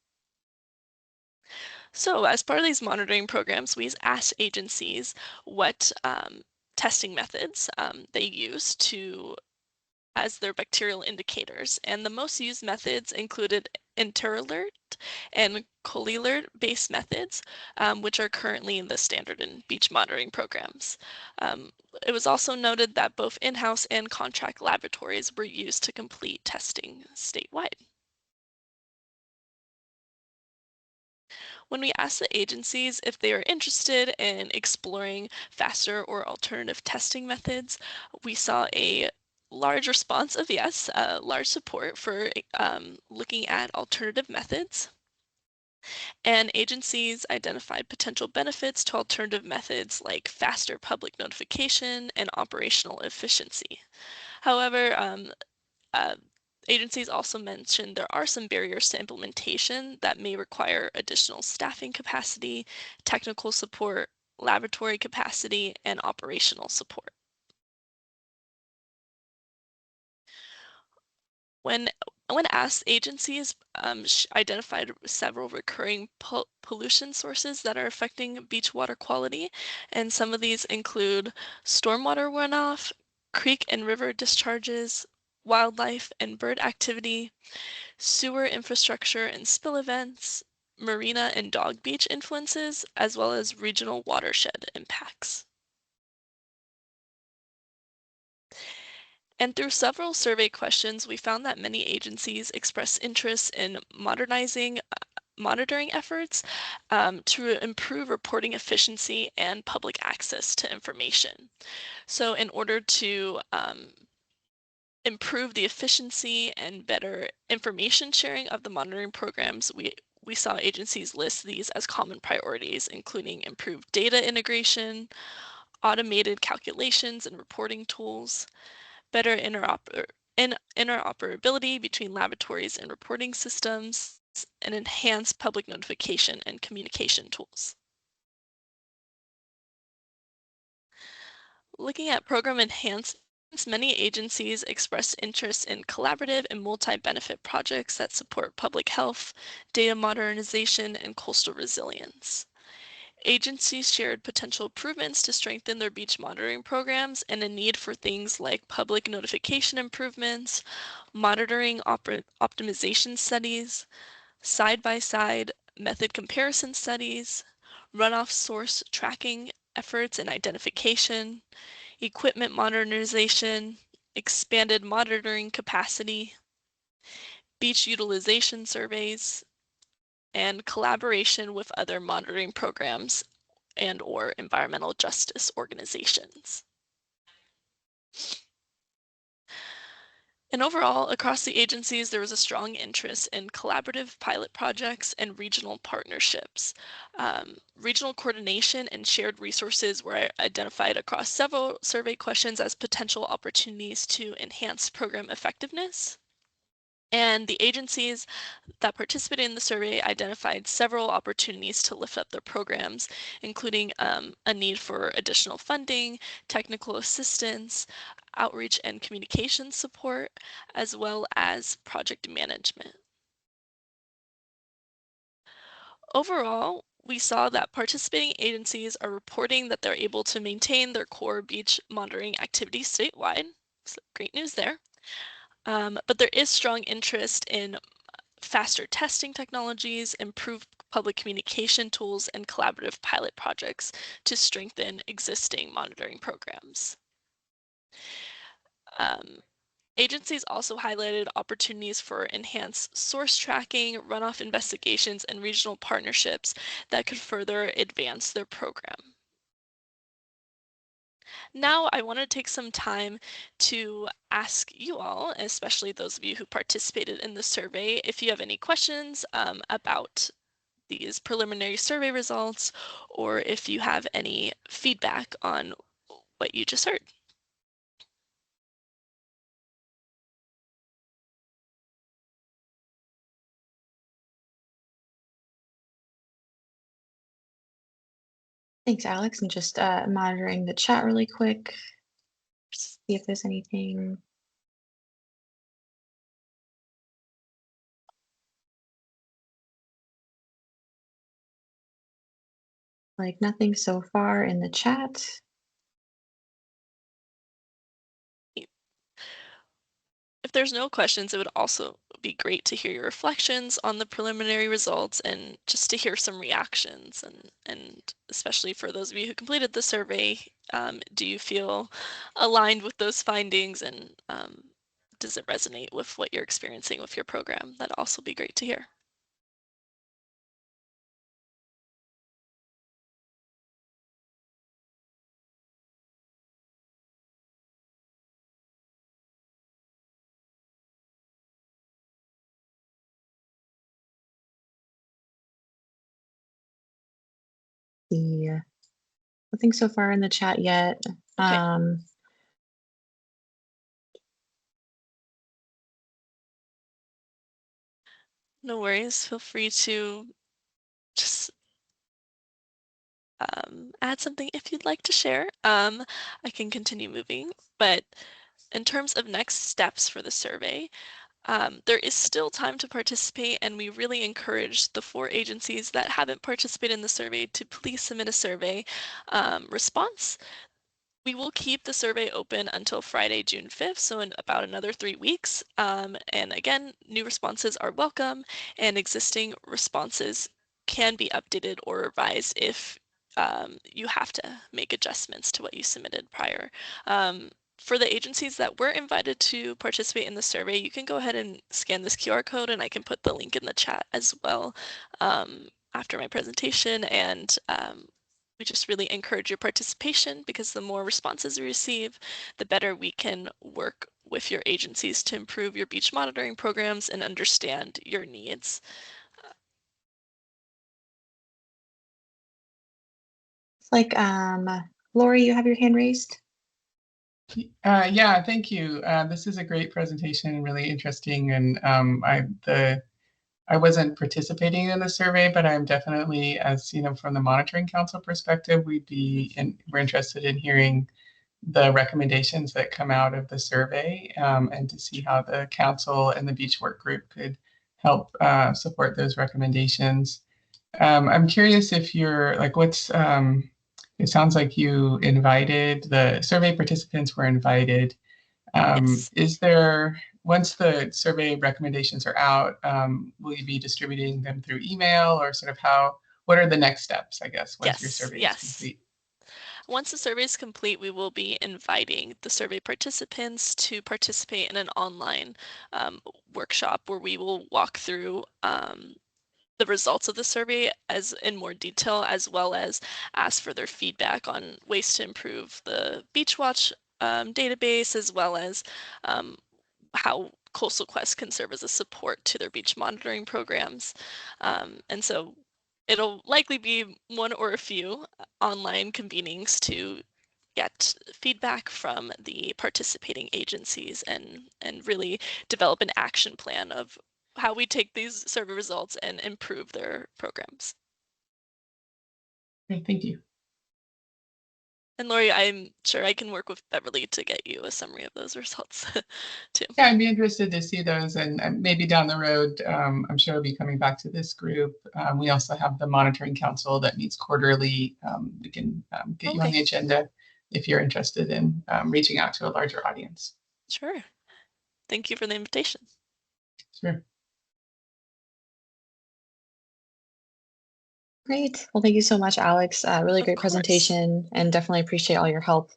So as part of these monitoring programs, we asked agencies what testing methods they use as their bacterial indicators. And the most used methods included Interalert and Colilert based methods, which are currently the standard in beach monitoring programs. It was also noted that both in-house and contract laboratories were used to complete testing statewide. When we asked the agencies if they are interested in exploring faster or alternative testing methods, we saw a large response of yes, large support for looking at alternative methods. And agencies identified potential benefits to alternative methods like faster public notification and operational efficiency. However, uh, agencies also mentioned there are some barriers to implementation that may require additional staffing capacity, technical support, laboratory capacity, and operational support. When asked, agencies identified several recurring pollution sources that are affecting beach water quality, and some of these include stormwater runoff, creek and river discharges, wildlife and bird activity, sewer infrastructure and spill events, marina and dog beach influences, as well as regional watershed impacts. And through several survey questions, we found that many agencies express interest in modernizing monitoring efforts to improve reporting efficiency and public access to information. So in order to improve the efficiency and better information sharing of the monitoring programs, we saw agencies list these as common priorities, including improved data integration, automated calculations and reporting tools, better interoperability between laboratories and reporting systems, and enhanced public notification and communication tools. Looking at program enhancements, many agencies express interest in collaborative and multi-benefit projects that support public health, data modernization, and coastal resilience. Agencies shared potential improvements to strengthen their beach monitoring programs and a need for things like public notification improvements, monitoring optimization studies, side-by-side method comparison studies, runoff source tracking efforts and identification, equipment modernization, expanded monitoring capacity, beach utilization surveys, and collaboration with other monitoring programs and/or environmental justice organizations. And overall, across the agencies, there was a strong interest in collaborative pilot projects and regional partnerships. Regional coordination and shared resources were identified across several survey questions as potential opportunities to enhance program effectiveness. And the agencies that participated in the survey identified several opportunities to lift up their programs, including a need for additional funding, technical assistance, outreach and communication support, as well as project management. Overall, we saw that participating agencies are reporting that they're able to maintain their core beach monitoring activities statewide. So great news there. But there is strong interest in faster testing technologies, improved public communication tools, and collaborative pilot projects to strengthen existing monitoring programs. Agencies also highlighted opportunities for enhanced source tracking, runoff investigations, and regional partnerships that could further advance their program. Now I want to take some time to ask you all, especially those of you who participated in the survey, if you have any questions about these preliminary survey results, or if you have any feedback on what you just heard. Thanks, Alex. And just monitoring the chat really quick. See if there's anything. Like nothing so far in the chat. If there's no questions, it would also be great to hear your reflections on the preliminary results and just to hear some reactions. And especially for those of you who completed the survey, do you feel aligned with those findings, and does it resonate with what you're experiencing with your program? That'd also be great to hear. The nothing so far in the chat yet. Okay. No worries. Feel free to just add something if you'd like to share. I can continue moving, but in terms of next steps for the survey, there is still time to participate, and we really encourage the 4 agencies that haven't participated in the survey to please submit a survey response. We will keep the survey open until Friday, June 5th, so in about another 3 weeks. And again, new responses are welcome, and existing responses can be updated or revised if you have to make adjustments to what you submitted prior. For the agencies that were invited to participate in the survey, you can go ahead and scan this QR code, and I can put the link in the chat as well after my presentation. And we just really encourage your participation, because the more responses we receive, the better we can work with your agencies to improve your beach monitoring programs and understand your needs. It's like, Lori, you have your hand raised. Yeah, thank you. This is a great presentation, really interesting. And I wasn't participating in the survey, but I'm definitely, as you know, from the Monitoring Council perspective, we're interested in hearing the recommendations that come out of the survey, and to see how the council and the beach work group could help support those recommendations. I'm curious if you're like, it sounds like the survey participants were invited. Yes. Is there, once the survey recommendations are out, will you be distributing them through email, or sort of what are the next steps, I guess, once your survey is complete? Once the survey is complete, we will be inviting the survey participants to participate in an online workshop where we will walk through the results of the survey in more detail, as well as ask for their feedback on ways to improve the Beach Watch database, as well as how Coastal Quest can serve as a support to their beach monitoring programs. And so it'll likely be one or a few online convenings to get feedback from the participating agencies and really develop an action plan of how we take these survey results and improve their programs. Great, thank you. And Lori, I'm sure I can work with Beverly to get you a summary of those results too. Yeah, I'd be interested to see those, and maybe down the road, I'm sure I'll be coming back to this group. We also have the Monitoring Council that meets quarterly. We can get you on the agenda if you're interested in reaching out to a larger audience. Sure. Thank you for the invitation. Sure. Great. Well, thank you so much, Alex. Really great presentation, and definitely appreciate all your help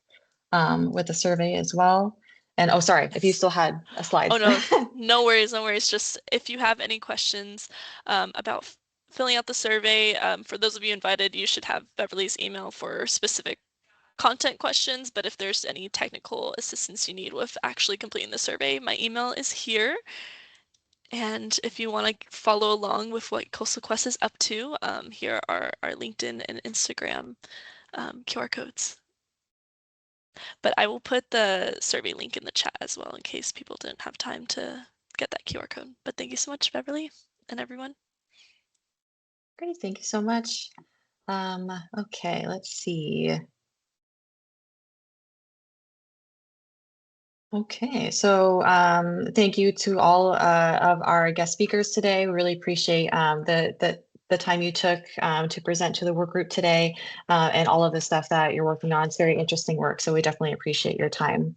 with the survey as well. And oh, sorry, if you still had a slide. Oh, no, no worries, no worries. Just if you have any questions about filling out the survey, for those of you invited, you should have Beverly's email for specific content questions. But if there's any technical assistance you need with actually completing the survey, my email is here. And if you want to follow along with what Coastal Quest is up to, here are our LinkedIn and Instagram QR codes. But I will put the survey link in the chat as well in case people didn't have time to get that QR code. But thank you so much, Beverly, and everyone. Great, thank you so much. Okay, let's see. Okay, so thank you to all of our guest speakers today. We really appreciate the the time you took to present to the work group today and all of the stuff that you're working on. It's very interesting work, so we definitely appreciate your time.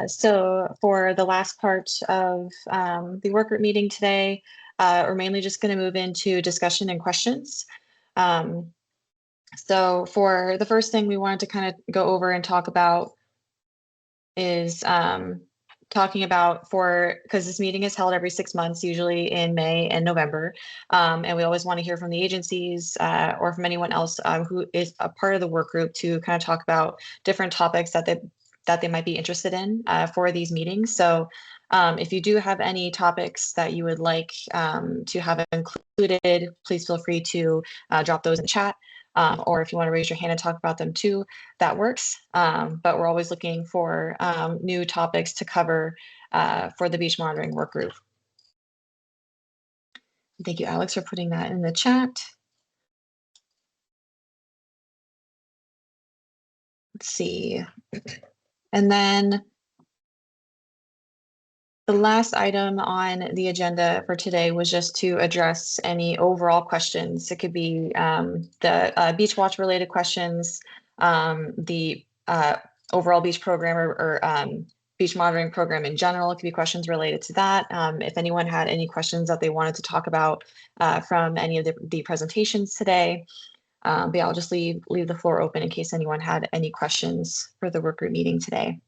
So for the last part of the work group meeting today, we're mainly just going to move into discussion and questions. So for the first thing we wanted to kind of go over and talk about is talking about because this meeting is held every 6 months, usually in May and November. And we always want to hear from the agencies or from anyone else who is a part of the work group to kind of talk about different topics that they might be interested in for these meetings. So if you do have any topics that you would like to have included, please feel free to drop those in the chat. Or if you want to raise your hand and talk about them too, that works. But we're always looking for new topics to cover for the beach monitoring work group. Thank you, Alex, for putting that in the chat. Let's see. And then the last item on the agenda for today was just to address any overall questions. It could be the Beach Watch related questions, the overall beach program or beach monitoring program in general. It could be questions related to that. If anyone had any questions that they wanted to talk about from any of the presentations today, but yeah, I'll just leave the floor open in case anyone had any questions for the work group meeting today.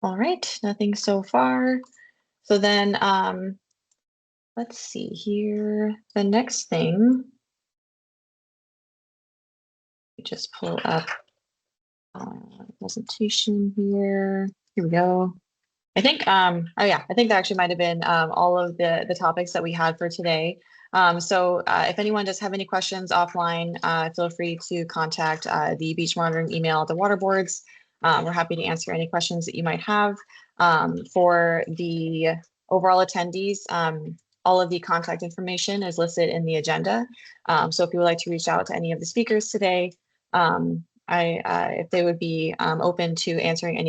All right, nothing so far. So then let's see here. The next thing, just pull up presentation here. Here we go. I think, oh yeah, I think that actually might have been all of the topics that we had for today. So if anyone does have any questions offline, feel free to contact the beach monitoring email at the water boards. We're happy to answer any questions that you might have. For the overall attendees, all of the contact information is listed in the agenda. So if you would like to reach out to any of the speakers today, if they would be open to answering any questions